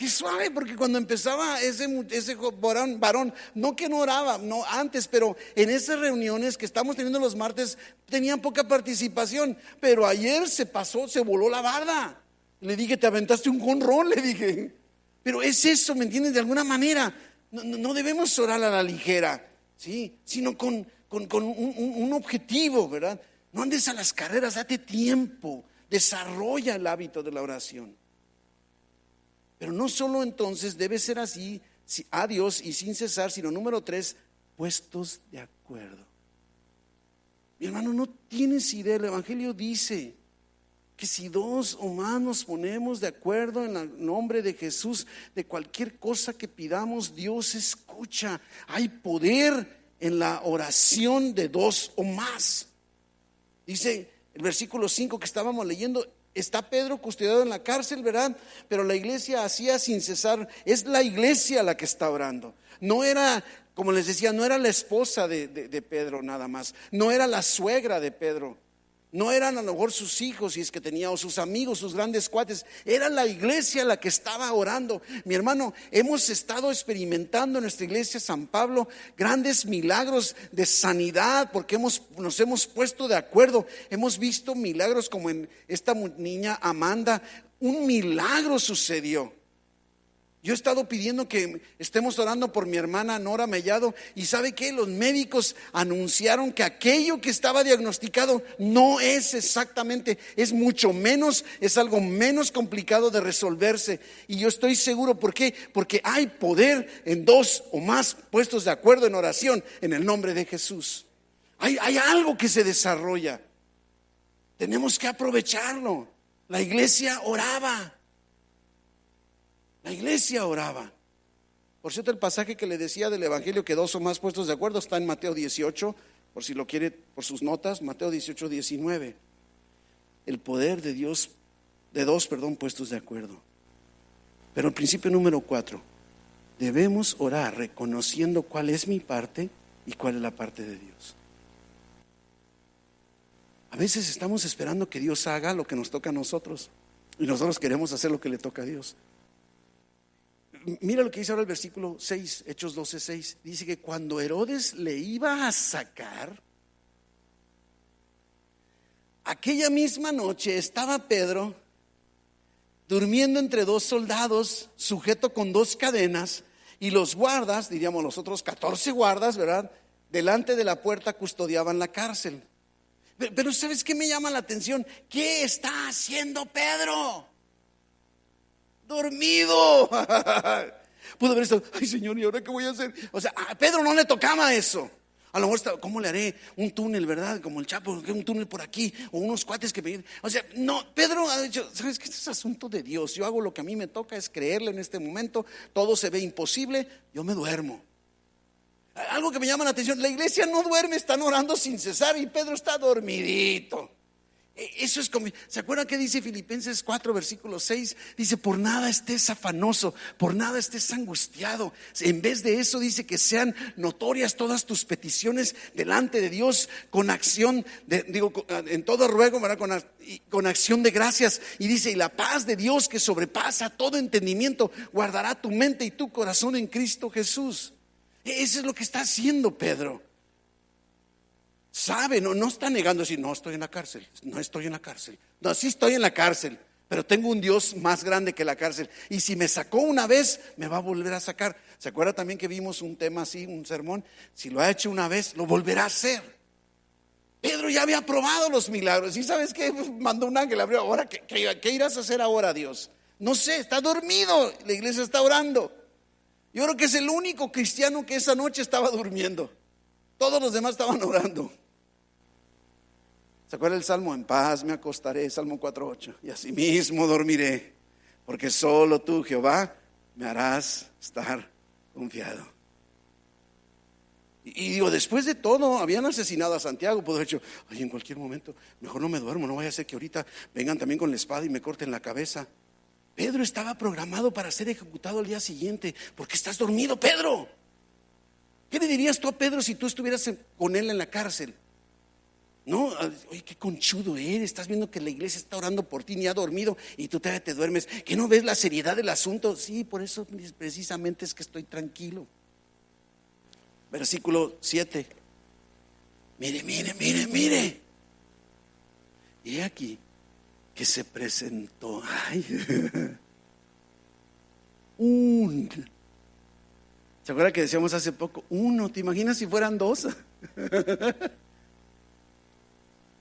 suave, porque cuando empezaba ese varón, no que no oraba, no antes, pero en esas reuniones que estamos teniendo los martes, tenían poca participación. Pero ayer se pasó, se voló la barda. Le dije: te aventaste un jonrón, le dije. Pero es eso, ¿me entiendes? De alguna manera, no debemos orar a la ligera, ¿sí? Sino con un objetivo, ¿verdad? No andes a las carreras, date tiempo, desarrolla el hábito de la oración. Pero no solo entonces debe ser así a Dios y sin cesar, sino número 3, puestos de acuerdo. Mi hermano, no tienes idea, el Evangelio dice que si 2 o más nos ponemos de acuerdo en el nombre de Jesús, de cualquier cosa que pidamos, Dios escucha. Hay poder en la oración de 2 o más. Dice el versículo 5 que estábamos leyendo: está Pedro custodiado en la cárcel, ¿verdad? Pero la iglesia hacía sin cesar. Es la iglesia la que está orando. No era, como les decía, no era la esposa de Pedro nada más. No era la suegra de Pedro. No eran a lo mejor sus hijos, si es que tenía, o sus amigos, sus grandes cuates. Era la iglesia la que estaba orando. Mi hermano, hemos estado experimentando en nuestra iglesia San Pablo grandes milagros de sanidad, porque nos hemos puesto de acuerdo. Hemos visto milagros como en esta niña Amanda. Un milagro sucedió. Yo he estado pidiendo que estemos orando por mi hermana Nora Mellado, y ¿sabe qué? Los médicos anunciaron que aquello que estaba diagnosticado no es exactamente, es mucho menos, es algo menos complicado de resolverse. Y yo estoy seguro, ¿por qué? Porque hay poder en 2 o más puestos de acuerdo en oración en el nombre de Jesús. Hay algo que se desarrolla. Tenemos que aprovecharlo. La iglesia oraba. La iglesia oraba. Por cierto, el pasaje que le decía del Evangelio, que 2 o más puestos de acuerdo, está en Mateo 18, por si lo quiere por sus notas, Mateo 18, 19. El poder de Dios, de 2 puestos de acuerdo. Pero el principio número 4, debemos orar reconociendo cuál es mi parte y cuál es la parte de Dios. A veces estamos esperando que Dios haga lo que nos toca a nosotros, y nosotros queremos hacer lo que le toca a Dios. Mira lo que dice ahora el versículo 6, Hechos 12, 6. Dice que cuando Herodes le iba a sacar, aquella misma noche estaba Pedro durmiendo entre 2 soldados, sujeto con 2 cadenas, y los guardas, diríamos los otros 14 guardas, ¿verdad?, delante de la puerta custodiaban la cárcel. Pero ¿sabes qué me llama la atención? ¿Qué está haciendo Pedro? Dormido. Pudo haber estado: ay, Señor, ¿y ahora qué voy a hacer? O sea, a Pedro no le tocaba eso. A lo mejor estaba: ¿cómo le haré? Un túnel, ¿verdad? Como el Chapo, un túnel por aquí, o unos cuates que me... O sea, no, Pedro ha dicho: ¿sabes qué? Este es asunto de Dios. Yo hago lo que a mí me toca, es creerle en este momento. Todo se ve imposible, yo me duermo. Algo que me llama la atención: la iglesia no duerme, están orando sin cesar, y Pedro está dormidito. Eso es como, ¿se acuerdan que dice Filipenses 4 versículo 6? Dice: por nada estés afanoso, por nada estés angustiado. En vez de eso dice que sean notorias todas tus peticiones delante de Dios con acción en todo ruego, ¿verdad? Con acción de gracias. Y dice: y la paz de Dios, que sobrepasa todo entendimiento, guardará tu mente y tu corazón en Cristo Jesús. Eso es lo que está haciendo Pedro. Sabe, no está negando, decir: no estoy en la cárcel, no estoy en la cárcel. No, sí estoy en la cárcel, pero tengo un Dios más grande que la cárcel, y si me sacó una vez, me va a volver a sacar. ¿Se acuerda también que vimos un tema así, un sermón? Si lo ha hecho una vez, lo volverá a hacer. Pedro ya había probado los milagros, y ¿sabes qué? Mandó un ángel, abrió. Ahora, ¿qué irás a hacer ahora, Dios? No sé, está dormido, la iglesia está orando. Yo creo que es el único cristiano que esa noche estaba durmiendo. Todos los demás estaban orando. ¿Se acuerda el Salmo? En paz me acostaré, Salmo 4:8, y asimismo dormiré, porque solo tú, Jehová, me harás estar confiado. Y digo, después de todo, habían asesinado a Santiago. Pudo haber dicho: ay, en cualquier momento, mejor no me duermo, no vaya a ser que ahorita vengan también con la espada y me corten la cabeza. Pedro estaba programado para ser ejecutado al día siguiente. ¿Por qué estás dormido, Pedro? ¿Qué le dirías tú a Pedro si tú estuvieras con él en la cárcel? No, oye, qué conchudo eres, estás viendo que la iglesia está orando por ti, ni ha dormido y tú te duermes, que no ves la seriedad del asunto. Sí, por eso precisamente es que estoy tranquilo. Versículo 7. Mire. Y aquí que se presentó. ¿Se acuerda que decíamos hace poco? Uno, ¿te imaginas si fueran dos?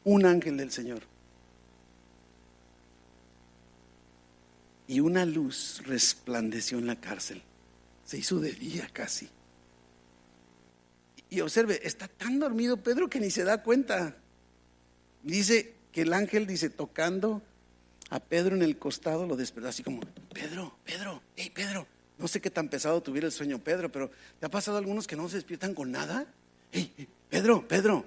Un ángel del Señor. Y una luz resplandeció en la cárcel. Se hizo de día casi. Y observe, está tan dormido Pedro que ni se da cuenta. Dice que el ángel, tocando a Pedro en el costado, lo despertó así como: Pedro, hey Pedro. No sé qué tan pesado tuviera el sueño Pedro, pero ¿te ha pasado a algunos que no se despiertan con nada? Hey, Pedro. Pedro.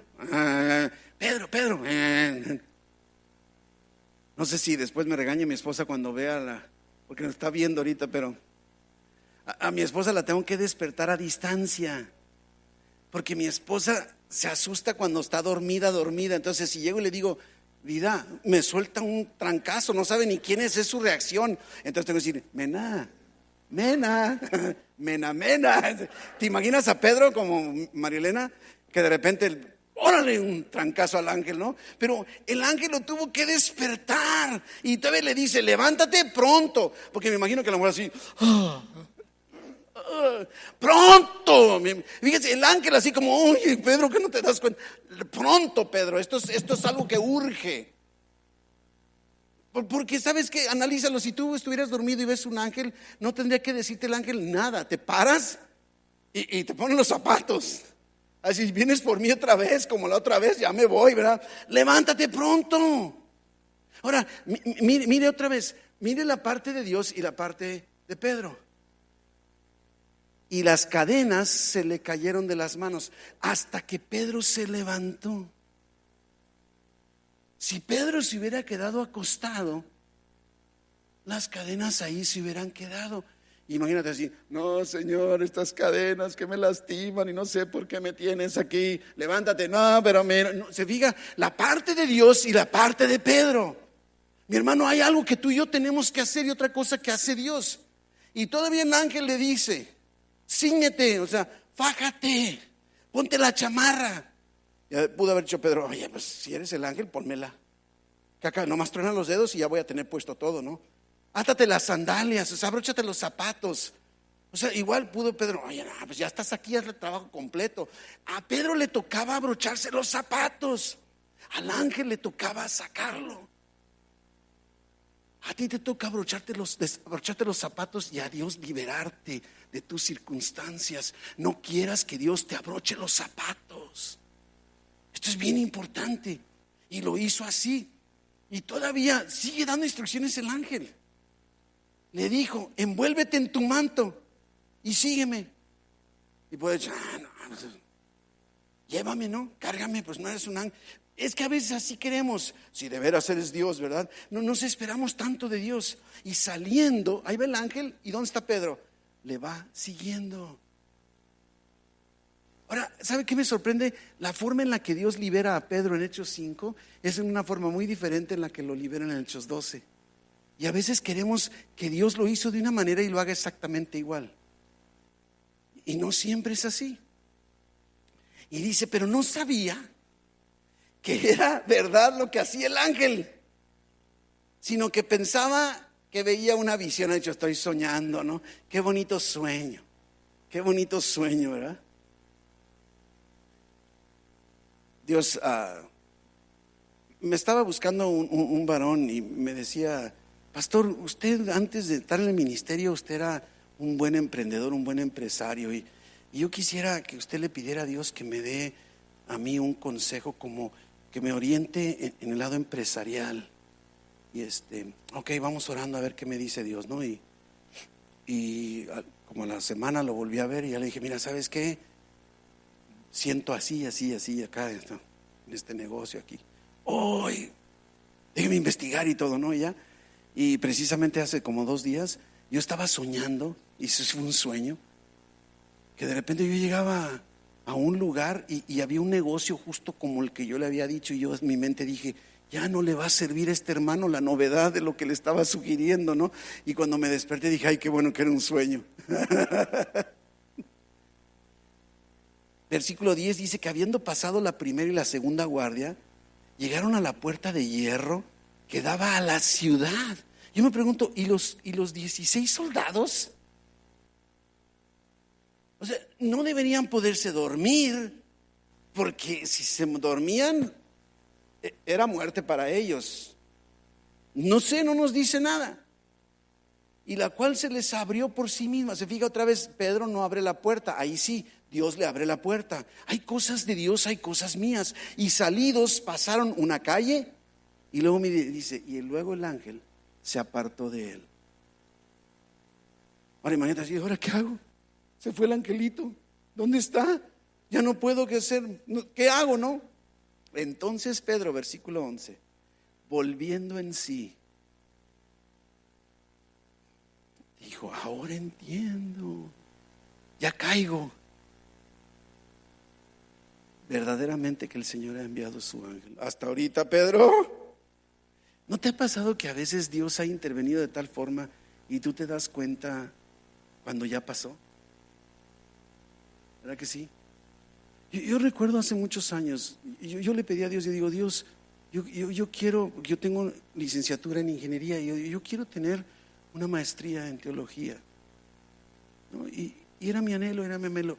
No sé si después me regañe mi esposa cuando vea porque nos está viendo ahorita, pero a mi esposa la tengo que despertar a distancia, porque mi esposa se asusta cuando está dormida. Entonces si llego y le digo: vida, me suelta un trancazo, no sabe ni quién es su reacción. Entonces tengo que decir: Mena. ¿Te imaginas a Pedro como Marielena? Que de repente, órale, un trancazo al ángel, ¿no? Pero el ángel lo tuvo que despertar y todavía le dice: levántate pronto. Porque me imagino que la mujer así, pronto. Fíjese, el ángel así como: oye Pedro, ¿qué no te das cuenta? Pronto, Pedro, esto es algo que urge. Porque sabes que, analízalo, si tú estuvieras dormido y ves un ángel, no tendría que decirte el ángel nada. Te paras y te ponen los zapatos. Así: vienes por mí otra vez, como la otra vez, ya me voy, ¿verdad? Levántate pronto. Ahora, mire otra vez, mire la parte de Dios y la parte de Pedro. Y las cadenas se le cayeron de las manos hasta que Pedro se levantó. Si Pedro se hubiera quedado acostado, las cadenas ahí se hubieran quedado. Imagínate así: no, Señor, estas cadenas que me lastiman y no sé por qué me tienes aquí. Levántate. No, pero mira, no, se fija la parte de Dios y la parte de Pedro. Mi hermano, hay algo que tú y yo tenemos que hacer y otra cosa que hace Dios. Y todavía el ángel le dice: cíñete, o sea, fájate, ponte la chamarra. Ya pudo haber dicho Pedro: oye, pues si eres el ángel, pónmela, que acá nomás truenan los dedos y ya voy a tener puesto todo, ¿no? Átate las sandalias, o sea, abróchate los zapatos. O sea, igual pudo Pedro: oye, no, pues ya estás aquí, haz el trabajo completo. A Pedro le tocaba abrocharse los zapatos, al ángel le tocaba sacarlo. A ti te toca abrocharte los zapatos y a Dios liberarte de tus circunstancias. No quieras que Dios te abroche los zapatos. Esto es bien importante. Y lo hizo así. Y todavía sigue dando instrucciones el ángel. Le dijo: envuélvete en tu manto y sígueme. Y puede decir: no, pues, llévame, ¿no? Cárgame, pues no eres un ángel. Es que a veces así queremos. Si de veras eres Dios, ¿verdad? No nos esperamos tanto de Dios. Y saliendo, ahí va el ángel. ¿Y dónde está Pedro? Le va siguiendo. Ahora, ¿sabe qué me sorprende? La forma en la que Dios libera a Pedro en Hechos 5 es en una forma muy diferente en la que lo libera en Hechos 12. Y a veces queremos que Dios lo hizo de una manera y lo haga exactamente igual. Y no siempre es así. Y dice: pero no sabía que era verdad lo que hacía el ángel, sino que pensaba que veía una visión. Ha dicho: estoy soñando, ¿no? Qué bonito sueño, ¿verdad? Dios me estaba buscando un varón y me decía: pastor, usted antes de estar en el ministerio, usted era un buen emprendedor, un buen empresario, y yo quisiera que usted le pidiera a Dios que me dé a mí un consejo, como que me oriente en el lado empresarial. Y ok, vamos orando a ver qué me dice Dios, ¿no? Y como a la semana lo volví a ver y ya le dije: mira, ¿sabes qué? Siento así, acá en este negocio aquí. Hoy, déjeme investigar y todo, ¿no? Y precisamente hace como 2 días yo estaba soñando, y eso fue un sueño, que de repente yo llegaba a un lugar y había un negocio justo como el que yo le había dicho, y yo en mi mente dije, ya no le va a servir a este hermano la novedad de lo que le estaba sugiriendo, ¿no? Y cuando me desperté dije, ay, qué bueno que era un sueño. Versículo 10 dice que habiendo pasado la primera y la segunda guardia, llegaron a la puerta de hierro que daba a la ciudad. Yo me pregunto, ¿y los 16 soldados? O sea, no deberían poderse dormir, porque si se dormían, era muerte para ellos. No sé, no nos dice nada. Y la cual se les abrió por sí misma. Se fija otra vez, Pedro no abre la puerta. Ahí sí, Dios le abre la puerta. Hay cosas de Dios, hay cosas mías. Y salidos pasaron una calle. Y luego me dice, y luego el ángel se apartó de él. Ahora imagínate así, ¿ahora qué hago? Se fue el angelito. ¿Dónde está? Ya no puedo qué hacer. ¿Qué hago, no? Entonces Pedro, versículo 11, volviendo en sí, dijo, ahora entiendo, ya caigo. Verdaderamente que el Señor ha enviado su ángel. Hasta ahorita, Pedro, ¿no te ha pasado que a veces Dios ha intervenido de tal forma y tú te das cuenta cuando ya pasó? ¿Verdad que sí? Yo recuerdo hace muchos años, yo le pedí a Dios, yo digo, Dios, yo quiero, yo tengo licenciatura en ingeniería, y yo quiero tener una maestría en teología, ¿no? Y era mi anhelo,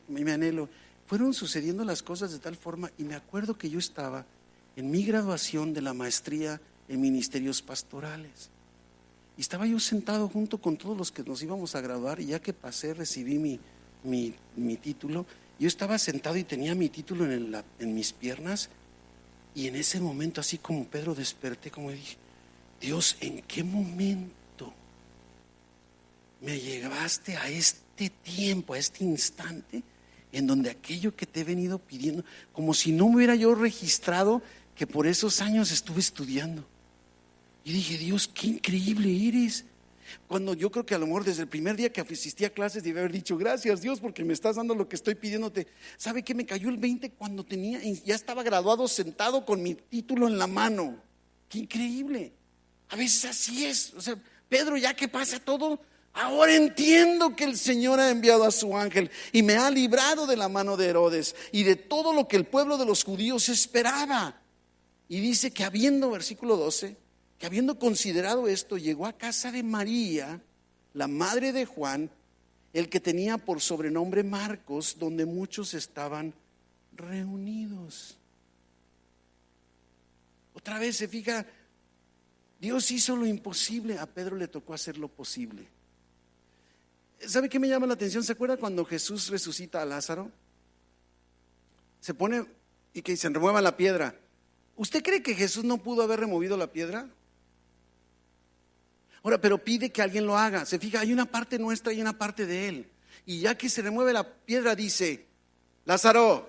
mi anhelo. Fueron sucediendo las cosas de tal forma, y me acuerdo que yo estaba en mi graduación de la maestría en ministerios pastorales. Y estaba yo sentado junto con todos los que nos íbamos a graduar, y ya que pasé, recibí mi título. Yo estaba sentado y tenía mi título en mis piernas, y en ese momento, así como Pedro, desperté, como dije, Dios, ¿en qué momento me llevaste a este tiempo, a este instante, en donde aquello que te he venido pidiendo, como si no me hubiera yo registrado que por esos años estuve estudiando? Y dije, Dios, qué increíble eres. Cuando yo creo que a lo mejor desde el primer día que asistí a clases debí haber dicho, gracias Dios porque me estás dando lo que estoy pidiéndote. ¿Sabe qué? Me cayó el 20 cuando ya estaba graduado, sentado con mi título en la mano. Qué increíble. A veces así es. O sea, Pedro, ya que pasa todo, ahora entiendo que el Señor ha enviado a su ángel y me ha librado de la mano de Herodes y de todo lo que el pueblo de los judíos esperaba. Y dice que habiendo, versículo 12, que habiendo considerado esto, llegó a casa de María, la madre de Juan, el que tenía por sobrenombre Marcos, donde muchos estaban reunidos. Otra vez se fija, Dios hizo lo imposible, a Pedro le tocó hacer lo posible. ¿Sabe qué me llama la atención? ¿Se acuerda cuando Jesús resucita a Lázaro? Se pone y que se remueva la piedra. ¿Usted cree que Jesús no pudo haber removido la piedra? Ahora, pero pide que alguien lo haga. Se fija, hay una parte nuestra y una parte de él. Y ya que se remueve la piedra, dice, Lázaro,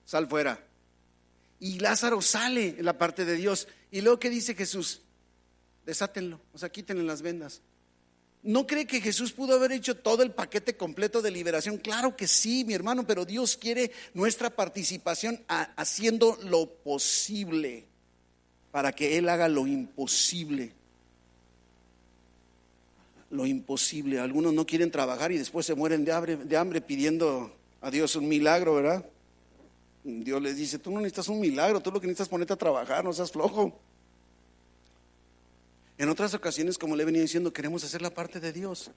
sal fuera. Y Lázaro sale en la parte de Dios. Y luego, ¿qué dice Jesús? Desátenlo, o sea, quítenle las vendas. ¿No cree que Jesús pudo haber hecho todo el paquete completo de liberación? Claro que sí, mi hermano, pero Dios quiere nuestra participación haciendo lo posible para que Él haga lo imposible. Lo imposible. Algunos no quieren trabajar y después se mueren de hambre pidiendo a Dios un milagro, ¿verdad? Dios les dice, tú no necesitas un milagro, tú lo que necesitas es ponerte a trabajar, no seas flojo. En otras ocasiones, como le he venido diciendo, queremos hacer la parte de Dios.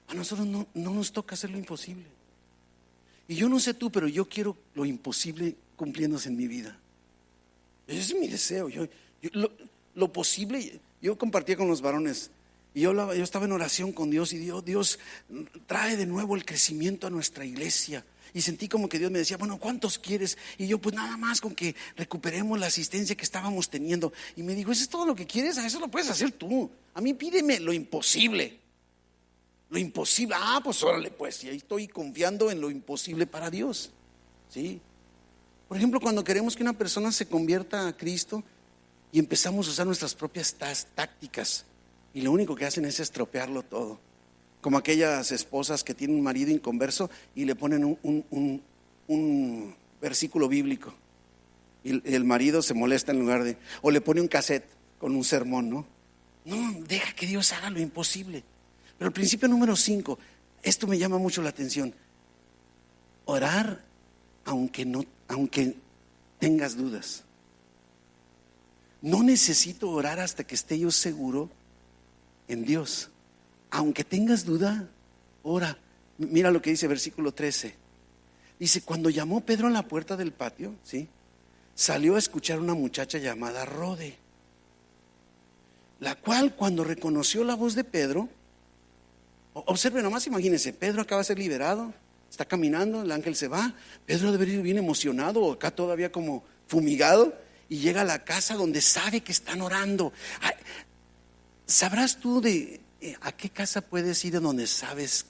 A nosotros no nos toca hacer lo imposible. Y yo no sé tú, pero yo quiero lo imposible cumpliéndose en mi vida. Ese es mi deseo. Lo posible, yo compartía con los varones. Y yo estaba en oración con Dios y Dios trae de nuevo el crecimiento a nuestra iglesia. Y sentí como que Dios me decía, bueno, ¿cuántos quieres? Y yo, pues nada más con que recuperemos la asistencia que estábamos teniendo. Y me dijo, ¿eso es todo lo que quieres? Eso lo puedes hacer tú. A mí pídeme lo imposible. Lo imposible, pues órale pues. Y ahí estoy confiando en lo imposible para Dios. ¿Sí? Por ejemplo, cuando queremos que una persona se convierta a Cristo y empezamos a usar nuestras propias tácticas. Y lo único que hacen es estropearlo todo. Como aquellas esposas que tienen un marido inconverso y le ponen un versículo bíblico y el marido se molesta en lugar de, o le pone un cassette con un sermón, ¿no? No, deja que Dios haga lo imposible. Pero el principio número 5, esto me llama mucho la atención. Orar aunque tengas dudas. No necesito orar hasta que esté yo seguro en Dios. Aunque tengas duda, ora. Mira lo que dice versículo 13. Dice, cuando llamó Pedro a la puerta del patio, ¿sí?, salió a escuchar a una muchacha llamada Rode, la cual cuando reconoció la voz de Pedro, observe nomás, imagínense, Pedro acaba de ser liberado, está caminando, el ángel se va, Pedro debe ir bien emocionado, o acá todavía como fumigado, y llega a la casa donde sabe que están orando. ¿Sabrás tú de a qué casa puedes ir en donde sabes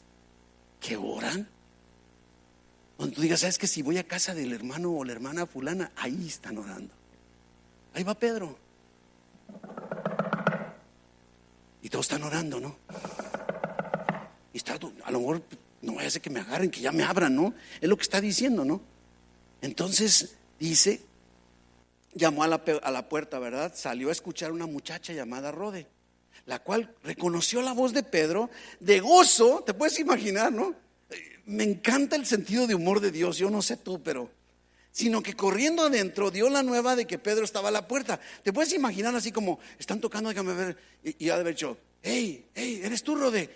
que oran? Donde tú digas, sabes que si voy a casa del hermano o la hermana fulana, ahí están orando. Ahí va Pedro. Y todos están orando, ¿no? Y está, a lo mejor no vaya a ser que me agarren, que ya me abran, ¿no? Es lo que está diciendo, ¿no? Entonces dice, llamó a la puerta, ¿verdad? Salió a escuchar a una muchacha llamada Rode, la cual reconoció la voz de Pedro de gozo. Te puedes imaginar, ¿no? Me encanta el sentido de humor de Dios. Yo no sé tú, pero sino que corriendo adentro dio la nueva de que Pedro estaba a la puerta. Te puedes imaginar así como están tocando, déjame ver, y ha de haber dicho, hey, ¿eres tú, Rode?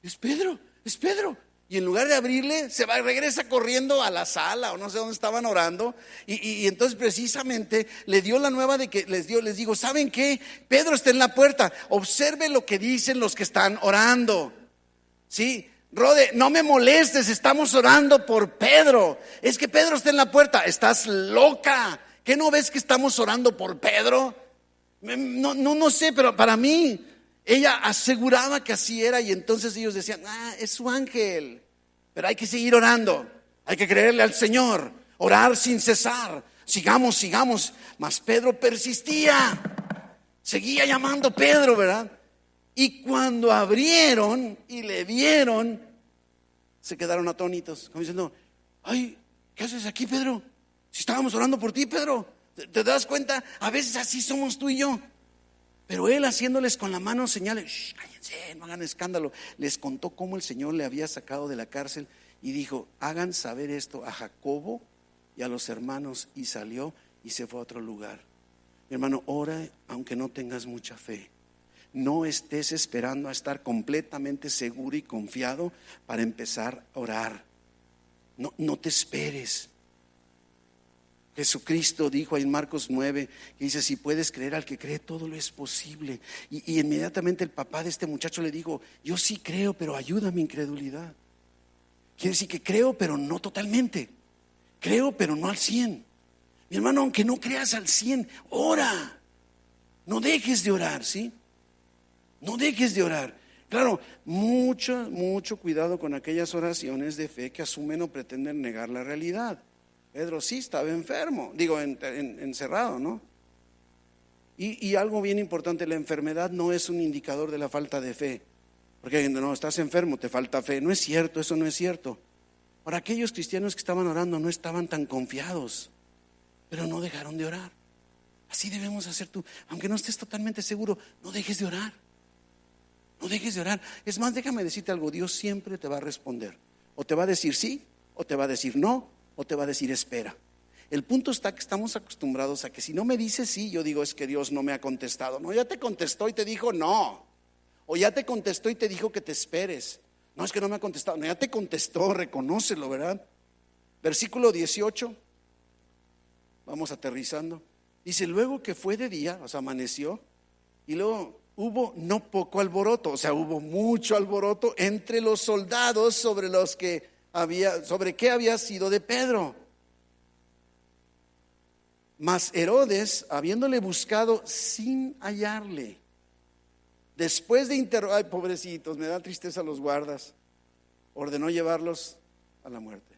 Es Pedro, es Pedro. Y en lugar de abrirle, se va, regresa corriendo a la sala o no sé dónde estaban orando. Y entonces precisamente le dio la nueva de que les digo, ¿saben qué? Pedro está en la puerta. Observe lo que dicen los que están orando. ¿Sí? Rode, no me molestes, estamos orando por Pedro. Es que Pedro está en la puerta. Estás loca. ¿Qué no ves que estamos orando por Pedro? No sé, pero para mí ella aseguraba que así era. Y entonces ellos decían, es su ángel. Pero hay que seguir orando, hay que creerle al Señor, orar sin cesar. Sigamos. Mas Pedro persistía, seguía llamando Pedro, ¿verdad? Y cuando abrieron y le vieron, se quedaron atónitos, como diciendo, ay, ¿qué haces aquí, Pedro? Si estábamos orando por ti, Pedro. ¿Te das cuenta? A veces así somos tú y yo. Pero él, haciéndoles con la mano señales, cállense, no hagan escándalo, les contó cómo el Señor le había sacado de la cárcel y dijo, hagan saber esto a Jacobo y a los hermanos. Y salió y se fue a otro lugar. Mi hermano, ora aunque no tengas mucha fe. No estés esperando a estar completamente seguro y confiado para empezar a orar. No te esperes. Jesucristo dijo en Marcos 9, que dice, si puedes creer, al que cree todo lo es posible. Y inmediatamente el papá de este muchacho le dijo, yo sí creo, pero ayuda a mi incredulidad. Quiere decir que creo, pero no totalmente. Creo, pero no al 100. Mi hermano, aunque no creas al 100, ora. No dejes de orar, ¿sí? No dejes de orar. Claro, mucho cuidado con aquellas oraciones de fe que asumen o pretenden negar la realidad. Pedro sí estaba enfermo, encerrado, ¿no? Y algo bien importante, la enfermedad no es un indicador de la falta de fe. Porque no, estás enfermo, te falta fe. No es cierto, eso no es cierto. Ahora, aquellos cristianos que estaban orando no estaban tan confiados, pero no dejaron de orar. Así debemos hacer tú. Aunque no estés totalmente seguro, no dejes de orar. No dejes de orar. Es más, déjame decirte algo, Dios siempre te va a responder. O te va a decir sí, o te va a decir no, o te va a decir espera. El punto está que estamos acostumbrados a que si no me dices sí, yo digo es que Dios no me ha contestado. No, ya te contestó y te dijo no. O ya te contestó y te dijo que te esperes. No, es que no me ha contestado. No, ya te contestó, reconócelo, ¿verdad? Versículo 18. Vamos aterrizando. Dice, luego que fue de día, o sea, amaneció, y luego hubo no poco alboroto, o sea, hubo mucho alboroto entre los soldados sobre qué había sido de Pedro. Mas Herodes, habiéndole buscado sin hallarle, después de interrogar, ay, pobrecitos, me da tristeza los guardas, ordenó llevarlos a la muerte.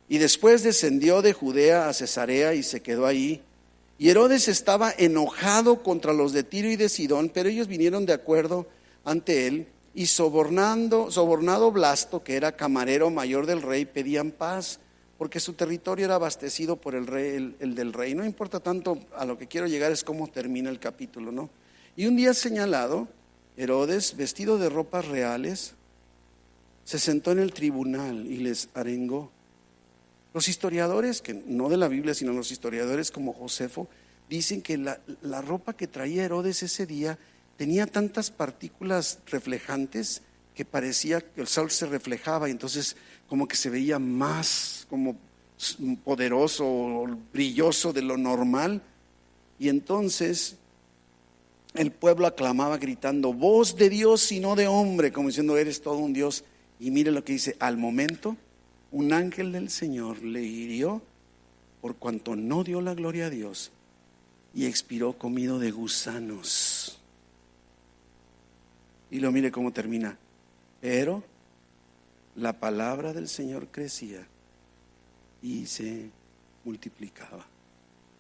Y después descendió de Judea a Cesarea y se quedó ahí. Y Herodes estaba enojado contra los de Tiro y de Sidón, pero ellos vinieron de acuerdo ante él y sobornado Blasto, que era camarero mayor del rey, pedían paz, porque su territorio era abastecido por el rey, el del rey. No importa tanto, a lo que quiero llegar es cómo termina el capítulo, ¿no? Y un día señalado, Herodes, vestido de ropas reales, se sentó en el tribunal y les arengó. Los historiadores, que no de la Biblia, sino los historiadores como Josefo, dicen que la ropa que traía Herodes ese día tenía tantas partículas reflejantes que parecía que el sol se reflejaba, y entonces como que se veía más como poderoso o brilloso de lo normal. Y entonces el pueblo aclamaba gritando: voz de Dios y no de hombre, como diciendo: eres todo un Dios. Y mire lo que dice: al momento un ángel del Señor le hirió por cuanto no dio la gloria a Dios, y expiró comido de gusanos. Y lo mire cómo termina: pero la palabra del Señor crecía y se multiplicaba.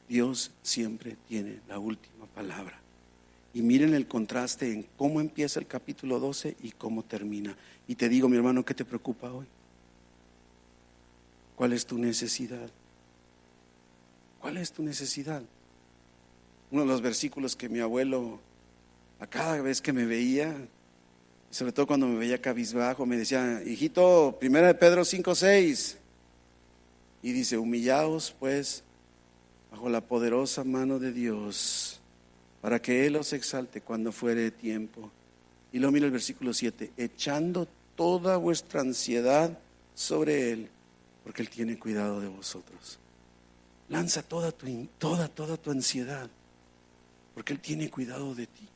Dios siempre tiene la última palabra. Y miren el contraste en cómo empieza el capítulo 12 y cómo termina. Y te digo, mi hermano, ¿qué te preocupa hoy? ¿Cuál es tu necesidad? ¿Cuál es tu necesidad? Uno de los versículos que mi abuelo, a cada vez que me veía, sobre todo cuando me veía cabizbajo, me decía: hijito, 1 Pedro 5:6, y dice: humillaos pues bajo la poderosa mano de Dios, para que Él os exalte cuando fuere tiempo. Y luego mira el versículo 7: echando toda vuestra ansiedad sobre Él, porque Él tiene cuidado de vosotros. Lanza toda tu ansiedad, porque Él tiene cuidado de ti.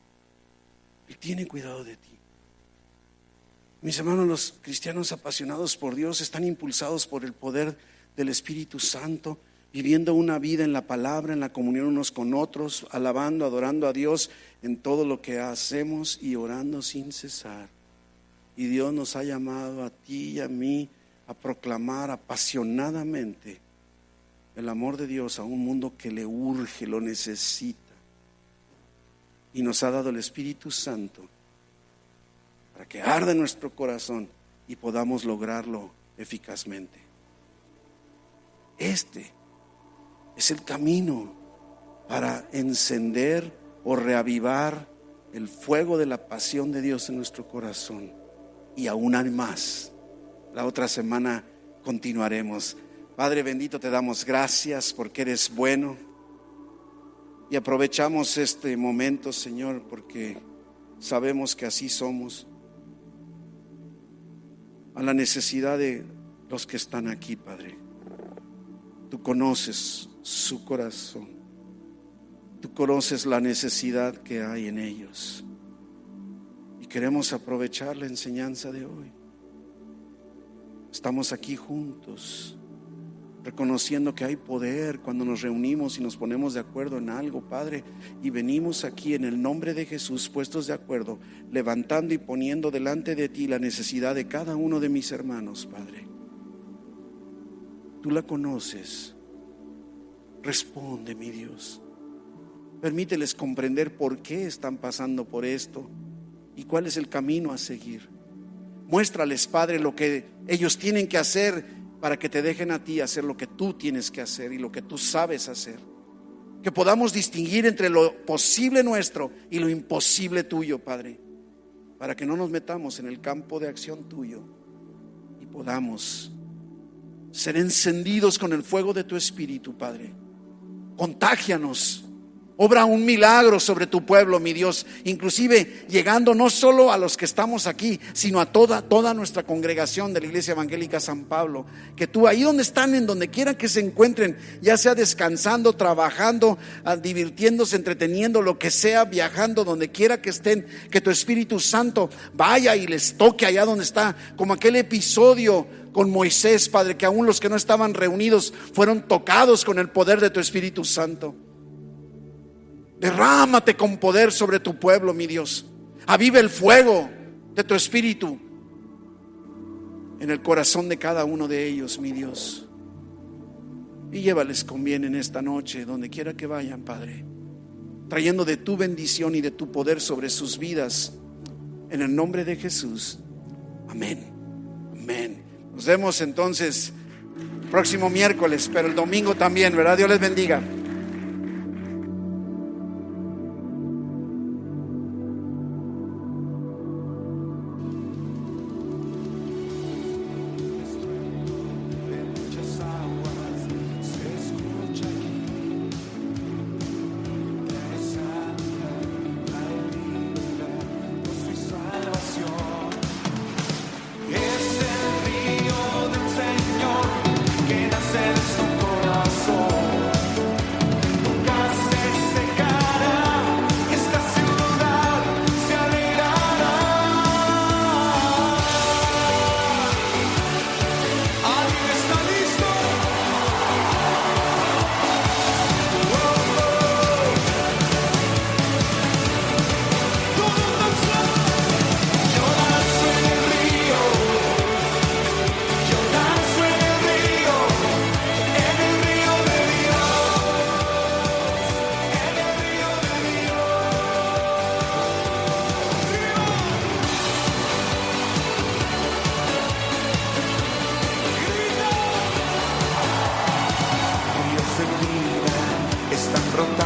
Él tiene cuidado de ti. Mis hermanos, los cristianos apasionados por Dios están impulsados por el poder del Espíritu Santo, viviendo una vida en la palabra, en la comunión unos con otros, alabando, adorando a Dios en todo lo que hacemos y orando sin cesar. Y Dios nos ha llamado a ti y a mí a proclamar apasionadamente el amor de Dios a un mundo que le urge, lo necesita. Y nos ha dado el Espíritu Santo para que arde nuestro corazón y podamos lograrlo eficazmente. Este es el camino para encender o reavivar el fuego de la pasión de Dios en nuestro corazón. Y aún hay más. La otra semana continuaremos. Padre bendito, te damos gracias porque eres bueno. Y aprovechamos este momento, Señor, porque sabemos que así somos. A la necesidad de los que están aquí, Padre. Tú conoces su corazón. Tú conoces la necesidad que hay en ellos. Y queremos aprovechar la enseñanza de hoy. Estamos aquí juntos, reconociendo que hay poder cuando nos reunimos y nos ponemos de acuerdo en algo, Padre. Y venimos aquí en el nombre de Jesús, puestos de acuerdo, levantando y poniendo delante de ti la necesidad de cada uno de mis hermanos, Padre. Tú la conoces. Responde, mi Dios. Permíteles comprender por qué están pasando por esto y cuál es el camino a seguir. Muéstrales, Padre, lo que ellos tienen que hacer para que te dejen a ti hacer lo que tú tienes que hacer y lo que tú sabes hacer. Que podamos distinguir entre lo posible nuestro y lo imposible tuyo, Padre, para que no nos metamos en el campo de acción tuyo y podamos ser encendidos con el fuego de tu Espíritu, Padre. Contágianos. Obra un milagro sobre tu pueblo, mi Dios, inclusive llegando no solo a los que estamos aquí, sino a toda nuestra congregación de la Iglesia Evangélica San Pablo. Que tú ahí donde están, en donde quiera que se encuentren, ya sea descansando, trabajando, divirtiéndose, entreteniendo, lo que sea, viajando, donde quiera que estén, que tu Espíritu Santo vaya y les toque allá donde está, como aquel episodio con Moisés, Padre, que aún los que no estaban reunidos fueron tocados con el poder de tu Espíritu Santo. Derrámate con poder sobre tu pueblo, mi Dios. Aviva el fuego de tu Espíritu en el corazón de cada uno de ellos, mi Dios. Y llévales con bien en esta noche, donde quiera que vayan, Padre, trayendo de tu bendición y de tu poder sobre sus vidas, En el nombre de Jesús. Amén. Amén. Nos vemos entonces próximo miércoles, pero el domingo también, ¿verdad? Dios les bendiga. Están brotando